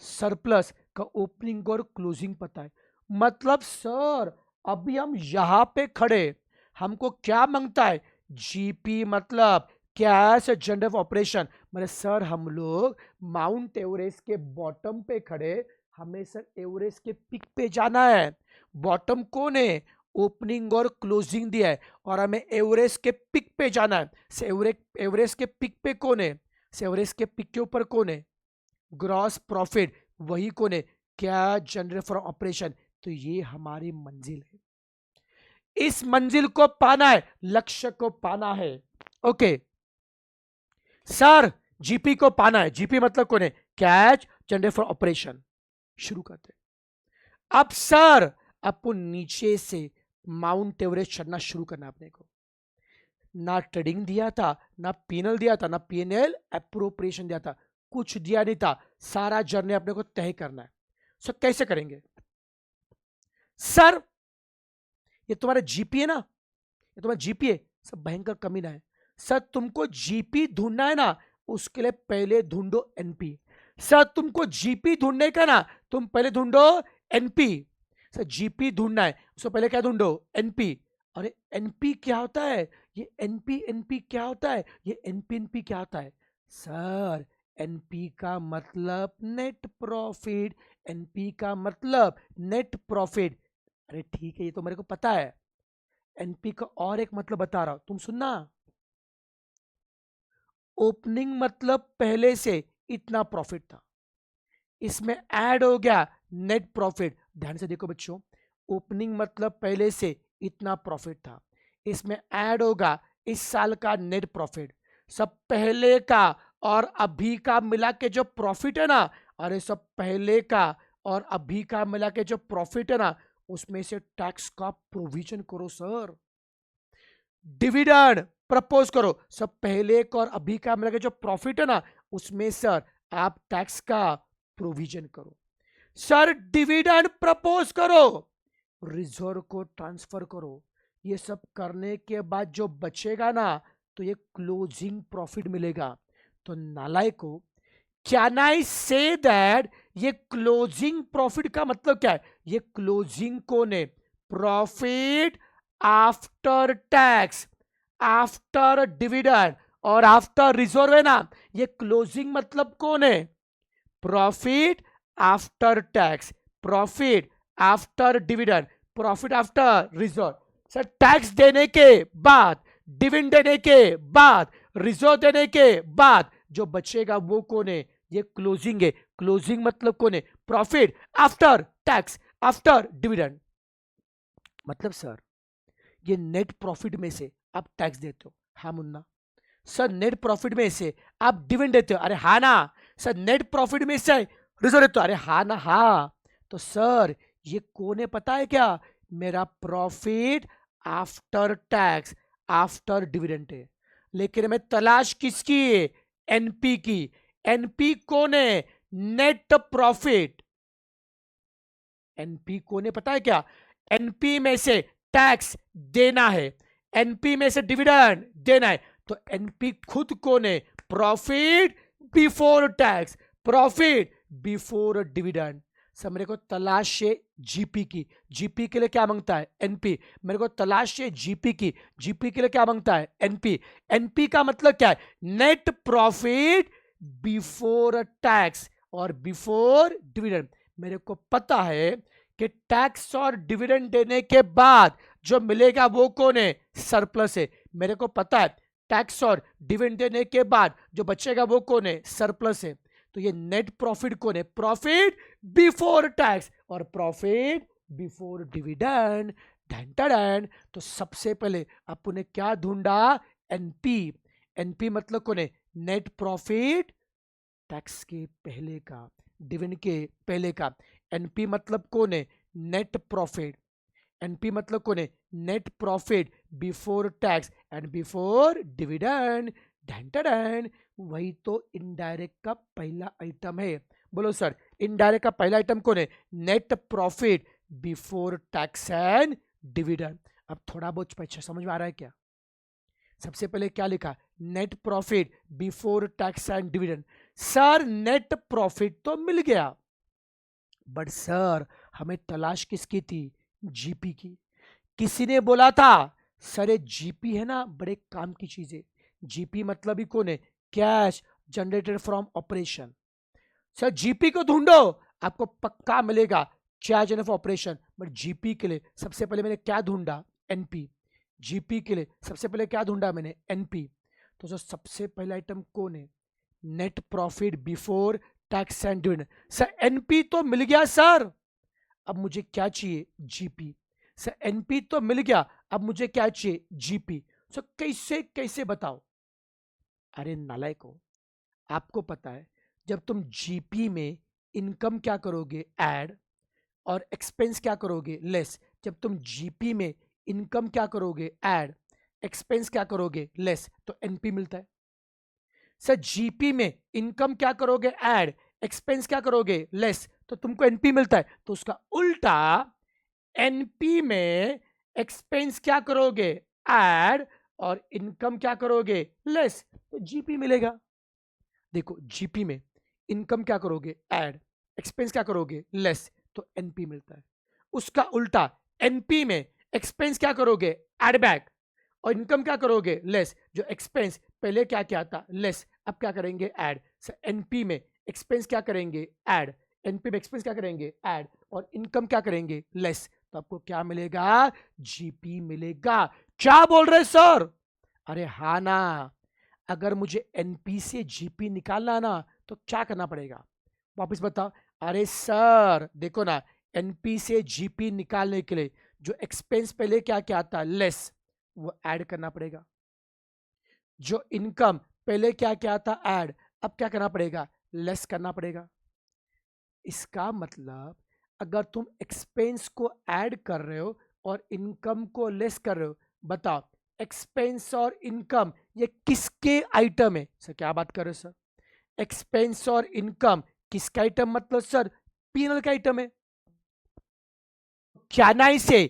A: सरप्लस का ओपनिंग और क्लोजिंग पता है। मतलब सर अभी हम यहां पे खड़े, हमको क्या मांगता है? जीपी मतलब कैश जनरल ऑपरेशन। मतलब सर हम लोग माउंट एवरेस्ट के बॉटम पे खड़े, हमें सर एवरेस्ट के पिक पे जाना है। बॉटम कौन है? ओपनिंग और क्लोजिंग दिया है, और हमें एवरेस्ट के पिक पे जाना है। से एवरेस्ट के पिक पे कौन है? से एवरेस्ट के पिक के ऊपर कौन है? Gross profit. वही कौन है? क्या जनरेट फ्रॉम ऑपरेशन। तो ये हमारी मंजिल है, इस मंजिल को पाना है, लक्ष्य को पाना है। ओके सर, जीपी को पाना है। जीपी मतलब कौन है? Cash generate from operation. शुरू करते हैं। अब सर आपको नीचे से माउंट एवरेस्ट चढ़ना शुरू करना है अपने को। ना ट्रेडिंग दिया था, ना पीएनएल दिया था, ना पीएनएल अप्रोप्रिएशन दिया था, कुछ दिया नहीं था, सारा जर्नी अपने को तय करना है। सर कैसे करेंगे? सर ये तुम्हारा जीपी है ना, ये तुम्हारा जीपी है, सब भयंकर कमी ना है। सर तुमको जीपी ढूंढना है ना, उसके लिए पहले ढूंढो एनपी। सर तुमको जीपी ढूंढने का ना, तुम पहले ढूंढो एनपी। सर जीपी ढूंढना है, उससे पहले क्या ढूंढो? एनपी। अरे एनपी क्या होता है? ये एनपी एनपी क्या होता है? ये एनपी एनपी क्या होता है? सर एनपी का मतलब नेट प्रॉफिट, एनपी का मतलब नेट प्रॉफिट। अरे ठीक है, ये तो मेरे को पता है। एनपी का और एक मतलब बता रहा हूं, तुम सुनना। ओपनिंग मतलब पहले से इतना प्रॉफिट था, इसमें ऐड हो गया नेट प्रॉफिट। ध्यान से देखो बच्चों, ओपनिंग मतलब पहले से इतना प्रॉफिट था, इसमें ऐड होगा इस साल का नेट प्रॉफिट। सब पहले का और अभी का मिला के जो प्रॉफिट है ना, अरे सब पहले का और अभी का मिला के जो प्रॉफिट है ना, उसमें से टैक्स का प्रोविजन करो सर। डिविडेंड प्रपोज करो, सब पहले का और अभी का मिला के जो प्रॉफिट है ना, उसमें सर आप टैक्स का प्रोविजन करो। सर डिविडेंड प्रपोज करो, रिजर्व को ट्रांसफर करो, ये सब करने के बाद जो बचेगा ना, तो ये क्लोजिंग प्रॉफिट मिलेगा। तो नालायक को, कैन आई से दैट ये क्लोजिंग प्रॉफिट का मतलब क्या है? ये क्लोजिंग कौन है? Profit after tax, after dividend और आफ्टर रिजर्व है ना, ये क्लोजिंग मतलब कौन है? Profit after tax, profit after dividend, profit after reserve. Sir tax देने के बाद, डिविडेंड देने के बाद, रिजर्व देने के बाद जो बचेगा वो कौन है? ये क्लोजिंग है। क्लोजिंग मतलब कौन है? Profit after tax, after dividend. मतलब सर ये नेट प्रॉफिट में से आप टैक्स देते हो? हाँ मुन्ना। सर नेट प्रॉफिट में से आप डिविडेंड देते हो? अरे हाँ ना। सर नेट प्रॉफिट में से रिजर्व देते हो? अरे हाँ ना। हाँ तो सर ये कौन है पता है क्या? मेरा profit after tax, after dividend है। लेकिन मैं तलाश किसकी है? एनपी की। एनपी कौन है? Net profit. एनपी कौन है पता है क्या? एनपी में से टैक्स देना है, एनपी में से डिविडेंड देना है। तो एनपी खुद कौन है? Profit before tax, profit before dividend. सब मेरे को तलाश है जीपी की, जीपी के लिए क्या मांगता है? एनपी। मेरे को तलाश है जीपी की, जीपी के लिए क्या मांगता है? एनपी। एनपी का मतलब क्या है? नेट प्रॉफिट बिफोर टैक्स और बिफोर डिविडेंड। मेरे को पता है कि टैक्स और डिविडेंड देने के बाद जो मिलेगा वो कौन है? सरप्लस है। मेरे को पता है टैक्स और डिविडेंड देने के बाद जो बचेगा वो कौन है? सरप्लस है। तो ये नेट प्रॉफिट कौन है? प्रॉफिट बिफोर टैक्स और प्रॉफिट बिफोर डिविडेंड। तो सबसे पहले आपने क्या ढूंढा? एनपी। एनपी मतलब कौन है? नेट प्रॉफिट टैक्स के पहले का, डिविडेंड के पहले का। एनपी मतलब कौन है? Net profit. एनपी मतलब कौन है? Net profit before tax and before dividend. वही तो इनडायरेक्ट का पहला आइटम है। बोलो सर इनडायरेक्ट का पहला आइटम कौन है? Net profit before tax and dividend. अब थोड़ा बहुत पीछे समझ में आ रहा है क्या? सबसे पहले क्या लिखा? Net profit before tax and dividend. Sir net profit तो मिल गया, बट सर हमें तलाश किसकी थी? जीपी की। किसी ने बोला था सर ये जीपी है ना, बड़े काम की चीज है। जीपी मतलब ही कौन है? Cash generated from operation. Sir GP को ढूंढो, आपको पक्का मिलेगा cash generated from operation. But GP के लिए सबसे पहले मैंने क्या ढूंढा? एनपी। जीपी के लिए सबसे पहले क्या ढूंढा मैंने? एनपी। तो सर सबसे पहला आइटम कौन है? Net profit before tax and dividend. Sir NP तो मिल गया सर, अब मुझे क्या चाहिए? जीपी। सर एनपी तो मिल गया, अब मुझे क्या चाहिए? जीपी। सर कैसे कैसे बताओ? अरे नालायक हो, आपको पता है जब तुम जीपी में इनकम क्या करोगे? ऐड, और एक्सपेंस क्या करोगे, लेस। जब तुम जीपी में इनकम क्या करोगे, ऐड, एक्सपेंस क्या करोगे, लेस, तो एनपी मिलता है। सर जीपी में इनकम क्या करोगे, ऐड, एक्सपेंस क्या करोगे, लेस, तो तुमको एनपी मिलता है। तो उसका उल्टा, एनपी में एक्सपेंस क्या करोगे, ऐड, और इनकम क्या करोगे, लेस, तो जीपी मिलेगा। देखो जीपी में इनकम क्या करोगे, ऐड, एक्सपेंस क्या करोगे, लेस, तो एनपी मिलता है। उसका उल्टा, एनपी में एक्सपेंस क्या करोगे, ऐड बैक, और इनकम क्या करोगे, लेस। जो एक्सपेंस पहले क्या क्या था, लेस, अब क्या करेंगे, ऐड। एनपी में एक्सपेंस क्या करेंगे, ऐड, एनपी में एक्सपेंस क्या करेंगे, ऐड, और इनकम क्या करेंगे, लेस, तो आपको क्या मिलेगा, जीपी मिलेगा। क्या बोल रहे सर, अरे हाँ ना। अगर मुझे एनपी से जीपी निकालना ना, तो क्या करना पड़ेगा, वापस बताओ। अरे सर देखो ना, एनपी से जीपी निकालने के लिए जो एक्सपेंस पहले क्या क्या था, लेस, वो ऐड करना पड़ेगा। जो इनकम पहले क्या क्या था, ऐड, अब क्या करना पड़ेगा, लेस करना पड़ेगा। इसका मतलब अगर तुम एक्सपेंस को ऐड कर रहे हो और इनकम को लेस कर रहे हो, बताओ एक्सपेंस और इनकम ये किसके आइटम है, सर क्या बात कर रहे हो सर, एक्सपेंस और इनकम किसका आइटम, मतलब सर पीएनएल का आइटम है। क्या ना इसे,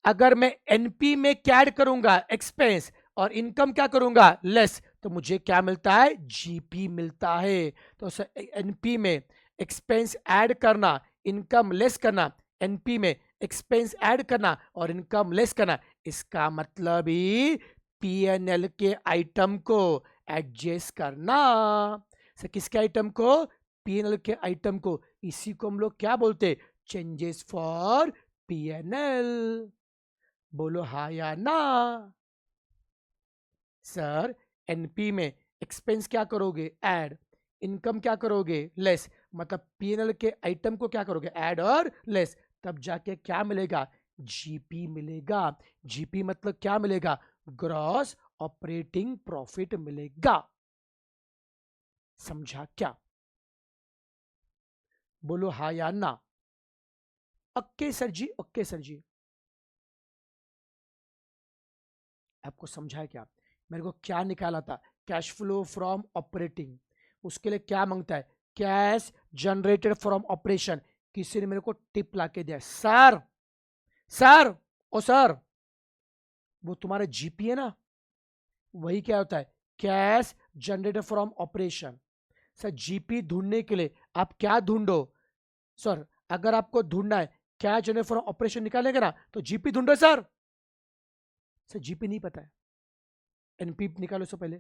A: अगर मैं एनपी में क्या ऐड करूंगा, एक्सपेंस, और इनकम क्या करूंगा, लेस, तो मुझे क्या मिलता है, जीपी मिलता है। तो सर एनपी में एक्सपेंस ऐड करना, इनकम लेस करना, एनपी में एक्सपेंस ऐड करना और इनकम लेस करना, इसका मतलब ही पीएनएल के आइटम को एडजस्ट करना। सर किसके आइटम को, पीएनएल के आइटम को। इसी को हम लोग क्या बोलते, चेंजेस फॉर पीएनएल। बोलो हाँ या ना। सर एनपी में एक्सपेंस क्या करोगे, ऐड, इनकम क्या करोगे, लेस, मतलब पीएनएल के आइटम को क्या करोगे, ऐड और लेस, तब जाके क्या मिलेगा, जीपी मिलेगा। जीपी मतलब क्या मिलेगा, ग्रॉस ऑपरेटिंग प्रॉफिट मिलेगा। समझा क्या, बोलो हाँ या ना। ओके सर जी, ओके सर जी। आपको समझा क्या, मेरे को क्या निकाला था, कैश फ्लो फ्रॉम ऑपरेटिंग, उसके लिए क्या मांगता है, कैश जनरेटेड फ्रॉम ऑपरेशन। किसी ने मेरे को टिप ला के दिया, सर सर ओ सर, वो तुम्हारा जीपी है ना, वही क्या होता है, cash generated from operation. Sir GP ढूंढने के लिए आप क्या ढूंढो, सर अगर आपको ढूंढना है कैश जनरेटेड फ्रॉम ऑपरेशन निकालेंगे ना, तो जीपी ढूंढो सर जीपी नहीं पता है, एनपी निकालो से पहले।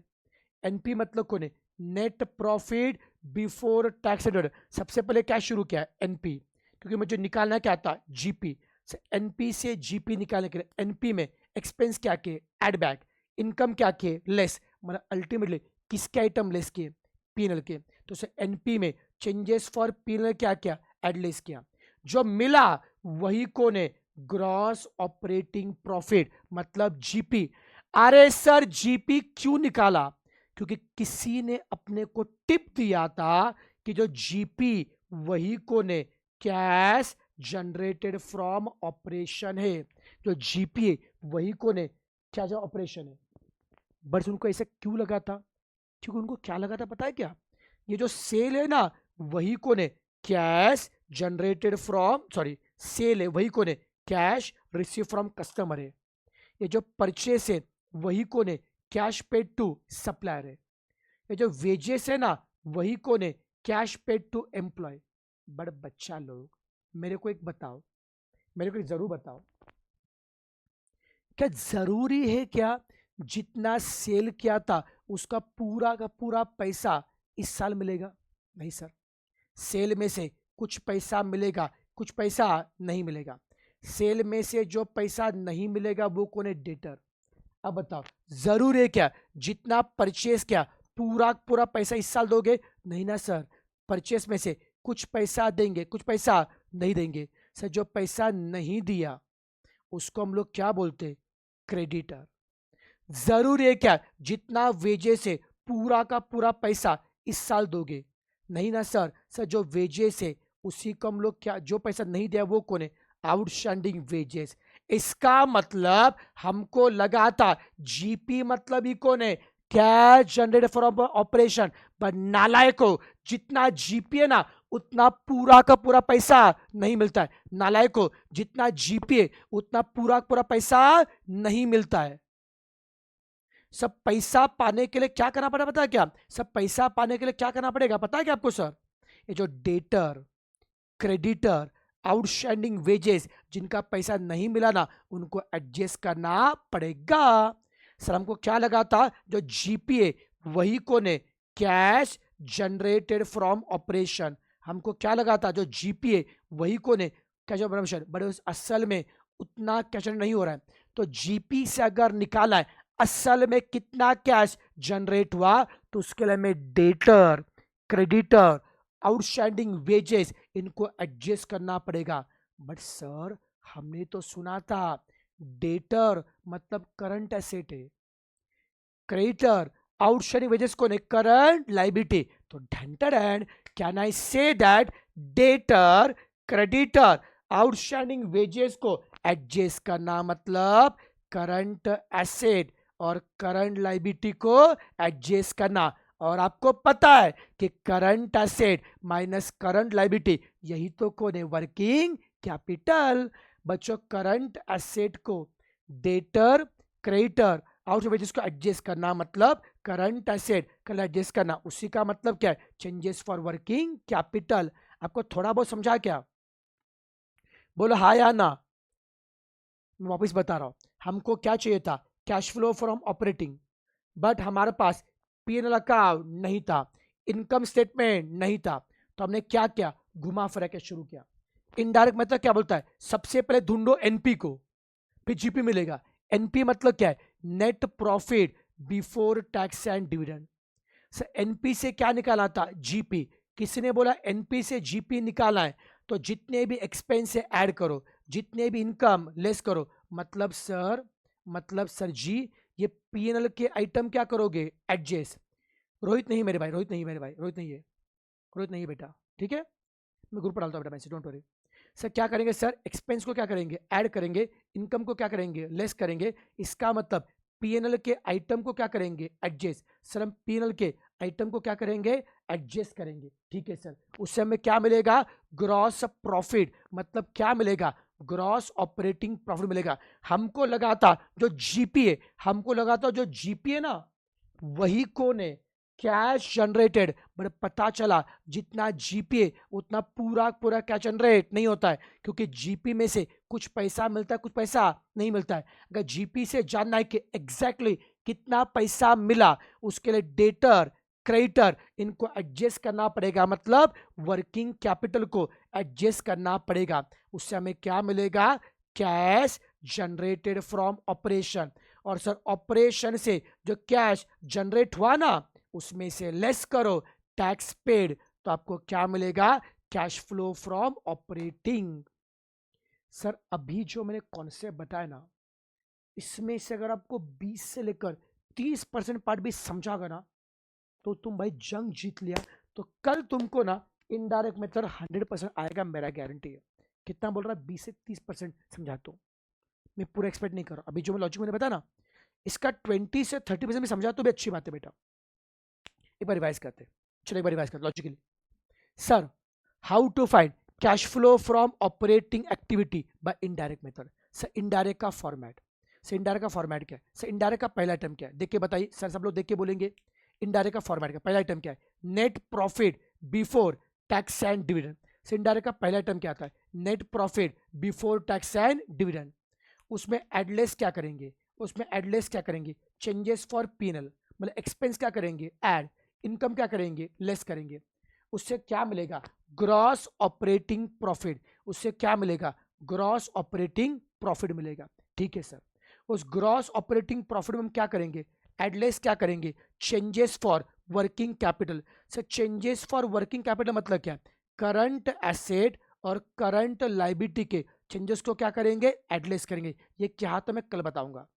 A: एनपी मतलब कौन है, net profit before tax and. सबसे पहले क्या शुरू किया, एनपी, क्योंकि मुझे निकालना क्या था, जीपी। एनपी से जीपी निकालने के लिए एनपी में एक्सपेंस क्या किए, एड बैक, इनकम क्या किए, लेस, मतलब अल्टीमेटली किसके आइटम लेस किए, पीएनएल के। तो एनपी में चेंजेस फॉर पीएनएल क्या किया, एड लेस किया। जो मिला वही कौन है, ग्रॉस ऑपरेटिंग प्रॉफिट, मतलब जीपी। अरे सर जीपी क्यों निकाला, क्योंकि किसी ने अपने को टिप दिया था कि जो जीपी वही को ने कैश जनरेटेड फ्रॉम ऑपरेशन है। जो जीपी है वही को ने क्या, जो ऑपरेशन है। बस उनको ऐसा क्यों लगा था, क्योंकि उनको क्या लगा था पता है क्या, ये जो सेल है ना, वही को ने cash generated from, sorry sale है वही को ने कैश रिसीव फ्रॉम कस्टमर है। ये जो परचेस है वही कौन है, कैश पेड टू सप्लायर है। ये जो वेजेस है ना, वही कौन है, कैश पेड टू एम्प्लॉय। बड़े बच्चा लोग, मेरे को एक बताओ, मेरे को एक जरूर बताओ, क्या जरूरी है क्या जितना सेल किया था उसका पूरा का पूरा पैसा इस साल मिलेगा, नहीं सर। सेल में से कुछ पैसा मिलेगा, कुछ पैसा नहीं मिलेगा। सेल में से जो पैसा नहीं मिलेगा वो कौन है, डेटर। अब बताओ जरूर है क्या जितना परचेस किया पूरा पूरा पैसा इस साल दोगे, नहीं ना सर। परचेस में से कुछ पैसा देंगे, कुछ पैसा नहीं देंगे। सर जो पैसा नहीं दिया उसको हम लोग क्या बोलते, क्रेडिटर। जरूर है क्या जितना वेजेस है पूरा का पूरा पैसा इस साल दोगे, नहीं ना सर। सर जो वेजेस है उसी को हम लोग क्या, जो पैसा नहीं दिया वो कौन है, आउटस्टैंडिंग वेजेस। इसका मतलब हमको लगा था जीपी मतलब ही कौन है, कैश जनरेटेड फ्रॉम ऑपरेशन। पर नालायको, जितना जीपी है ना उतना पूरा का पूरा पैसा नहीं मिलता है। नालायको, जितना जीपी है उतना पूरा का पूरा पैसा नहीं मिलता है। सब पैसा पाने के लिए क्या करना पड़ेगा पता है क्या, सब पैसा पाने के लिए क्या करना पड़ेगा पता है क्या आपको सर, ये जो डेटर, क्रेडिटर, आउटस्टैंडिंग वेजेस, जिनका पैसा नहीं मिला ना उनको एडजस्ट करना पड़ेगा। सर हमको क्या लगा था जो जीपीए वही कौन है, कैश जनरेटेड फ्रॉम ऑपरेशन। हमको क्या लगा था जो जीपीए वही कौन है, कैश ऑपरेशन, बट असल में उतना कैश नहीं हो रहा है। तो जीपी से अगर निकाला है असल में कितना कैश जनरेट हुआ, तो उसके लिए हमें डेटर, क्रेडिटर, आउटस्टैंडिंग वेजेस इनको एडजस्ट करना पड़ेगा। बट सर हमने तो सुना था डेटर मतलब करंट एसेट है, क्रेडिटर आउटस्टैंडिंग वेजेस कौन है, करंट लाइबिलिटी। तो ढंटर and can I say that debtor, creditor, outstanding wages को एडजस्ट करना मतलब करंट एसेट और करंट लाइबिलिटी को एडजस्ट करना। और आपको पता है कि current asset minus current liability यही तो कौन है, वर्किंग कैपिटल। बच्चों करंट एसेट को डेटर, क्रेडिटर, आउट वेजेस को एडजस्ट करना मतलब करंट एसेट कल एडजस्ट करना, उसी का मतलब क्या है, चेंजेस फॉर वर्किंग कैपिटल। आपको थोड़ा बहुत समझा क्या, बोलो हाँ या ना। मैं वापस बता रहा हूं, हमको क्या चाहिए था, cash flow from operating, but हमारे पास पीएनएल अकाउंट नहीं था, इनकम स्टेटमेंट नहीं था। तो हमने क्या किया, घुमा फिरा के शुरू किया। इनडायरेक्ट मतलब क्या बोलता है, सबसे पहले ढूंढो एनपी को, फिर जीपी मिलेगा। एनपी मतलब क्या है, net profit before tax and dividend. Sir NP से क्या निकाला था, जीपी। किसी ने बोला एनपी से जीपी निकाला है, तो जितने भी एक्सपेंस है ऐड करो, जितने भी इनकम लेस करो। मतलब सर जी ये पीएनएल के आइटम क्या करोगे, एडजस्ट। रोहित नहीं मेरे भाई, रोहित नहीं मेरे भाई, रोहित नहीं है, रोहित नहीं है बेटा, ठीक है। मैं ग्रुप पर डालता हूँ बेटा मैसेज, डोंट वरी। सर क्या करेंगे, सर एक्सपेंस को क्या करेंगे, ऐड करेंगे, इनकम को क्या करेंगे, लेस करेंगे। इसका मतलब पीएनएल के आइटम को क्या करेंगे, एडजस्ट। सर हम पीएनएल के आइटम को क्या करेंगे, एडजस्ट करेंगे, ठीक है सर। उससे हमें क्या मिलेगा, ग्रॉस प्रॉफिट, मतलब क्या मिलेगा, ग्रॉस ऑपरेटिंग प्रॉफिट मिलेगा। हमको लगा था जो जीपी है, हमको लगा था जो जीपी है ना वही कौन है, कैश जनरेटेड। बट पता चला जितना जीपी है उतना पूरा पूरा कैश जनरेट नहीं होता है, क्योंकि जीपी में से कुछ पैसा मिलता है, कुछ पैसा नहीं मिलता है। अगर जीपी से जानना है कि एग्जैक्टली कितना पैसा मिला, उसके लिए डेटर, क्रेडिटर इनको एडजस्ट करना पड़ेगा, मतलब वर्किंग कैपिटल को एडजस्ट करना पड़ेगा। उससे हमें क्या मिलेगा, कैश जनरेटेड फ्रॉम ऑपरेशन। और सर ऑपरेशन से जो कैश जनरेट हुआ ना उसमें से लेस करो टैक्स पेड, तो आपको क्या मिलेगा, cash flow from operating. Sir अभी जो मैंने कॉन्सेप्ट बताया ना, इसमें से अगर आपको 20 से लेकर 30% पार्ट भी समझागा ना, तो तुम भाई जंग जीत लिया। तो कल तुमको ना इनडायरेक्ट मेथड 100% आएगा, मेरा गारंटी है। कितना बोल रहा है, 20 से 30% समझाता हूँ, मैं पूरा एक्सपेक्ट नहीं कर रहा। अभी जो मैं लॉजिक मैंने बताया ना, इसका 20 से 30% भी समझा तो भी अच्छी बात है बेटा। एक बार रिवाइज करते हैं, चलो एक बार रिवाइज करते logically. Sir how to find cash flow from operating activity by indirect method. Sir indirect का फॉर्मेट, सर इनडायरेक्ट का फॉर्मेट क्या है, सर इनडायरेक्ट का पहला आइटम क्या है, देख के बताइए सर, सब लोग देख के बोलेंगे। इनडायरेक्ट का फॉर्मेट का पहला आइटम क्या है, net profit before tax and dividend. Sir indirect का पहला आइटम क्या आता है, net profit before tax and dividend. उसमें एडलेस क्या करेंगे, उसमें एडलेस क्या करेंगे, चेंजेस फॉर पीएनएल, मतलब एक्सपेंस क्या करेंगे, ऐड, इनकम क्या करेंगे, लेस करेंगे। उससे क्या मिलेगा, ग्रॉस ऑपरेटिंग प्रॉफिट। उससे क्या मिलेगा, ग्रॉस ऑपरेटिंग प्रॉफिट मिलेगा, ठीक है सर। उस ग्रॉस ऑपरेटिंग प्रॉफिट में हम क्या करेंगे, एडलेस क्या करेंगे, changes for working capital. Sir changes for working capital मतलब क्या, करंट एसेट और करंट लाइबिलिटी के चेंजेस को क्या करेंगे, एडलेस करेंगे। ये क्या तो मैं कल बताऊंगा।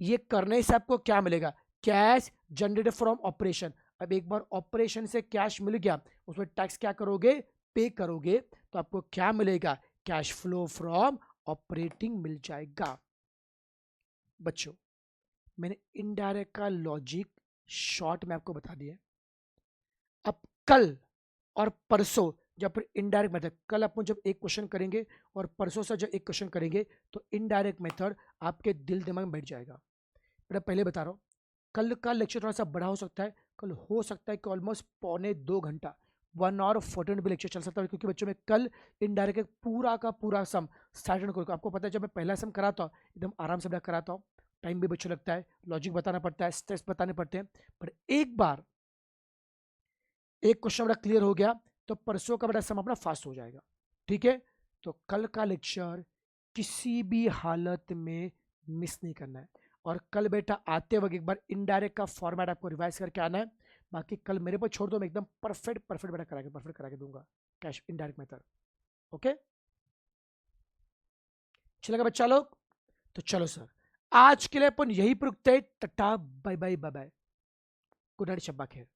A: ये करने से आपको क्या मिलेगा, कैश जनरेटेड फ्रॉम ऑपरेशन। अब एक बार ऑपरेशन से कैश मिल गया, उसमें टैक्स क्या करोगे, पे करोगे तो आपको क्या मिलेगा, कैश फ्लो फ्रॉम ऑपरेटिंग मिल जाएगा। बच्चों मैंने इनडायरेक्ट का लॉजिक शॉर्ट में आपको बता दिया। अब कल और परसों जब इनडायरेक्ट मेथड, कल अपन जब एक क्वेश्चन करेंगे और परसों से जब एक क्वेश्चन करेंगे तो इनडायरेक्ट मेथड आपके दिल दिमाग में बैठ जाएगा। मैं पहले बता रहा हूँ, कल का लेक्चर थोड़ा सा बड़ा हो सकता है, कल हो सकता है कि ऑलमोस्ट 1.25 घंटा 1 hour 40 minute भी लेक्चर चल सकता है, क्योंकि बच्चों में कल इनडायरेक्ट पूरा का पूरा सम स्टार्ट करूँगा। आपको पता है जब मैं पहला सम कराता हूँ एकदम आराम से कराता हूँ, टाइम भी बच्चों लगता है, लॉजिक बताना पड़ता है, स्टेप्स बताने पड़ते हैं, पर एक बार एक क्वेश्चन बड़ा क्लियर हो गया तो परसों का बड़ा सम अपना फास्ट हो जाएगा। ठीक है, तो कल का लेक्चर किसी भी हालत में मिस नहीं करना है। और कल बेटा आते वक्त एक बार इनडायरेक्ट का फॉर्मेट आपको रिवाइज करके आना है, बाकी कल मेरे पर छोड़ दो, मैं एकदम परफेक्ट परफेक्ट बेटा परफेक्ट करा के दूंगा कैश इनडायरेक्ट मेथड। ओके चलेगा बच्चा लोग, तो चलो सर आज के लिए अपन यही पर रुकते हैं। Tata bye bye bye bye, good night, शब्बा खैर।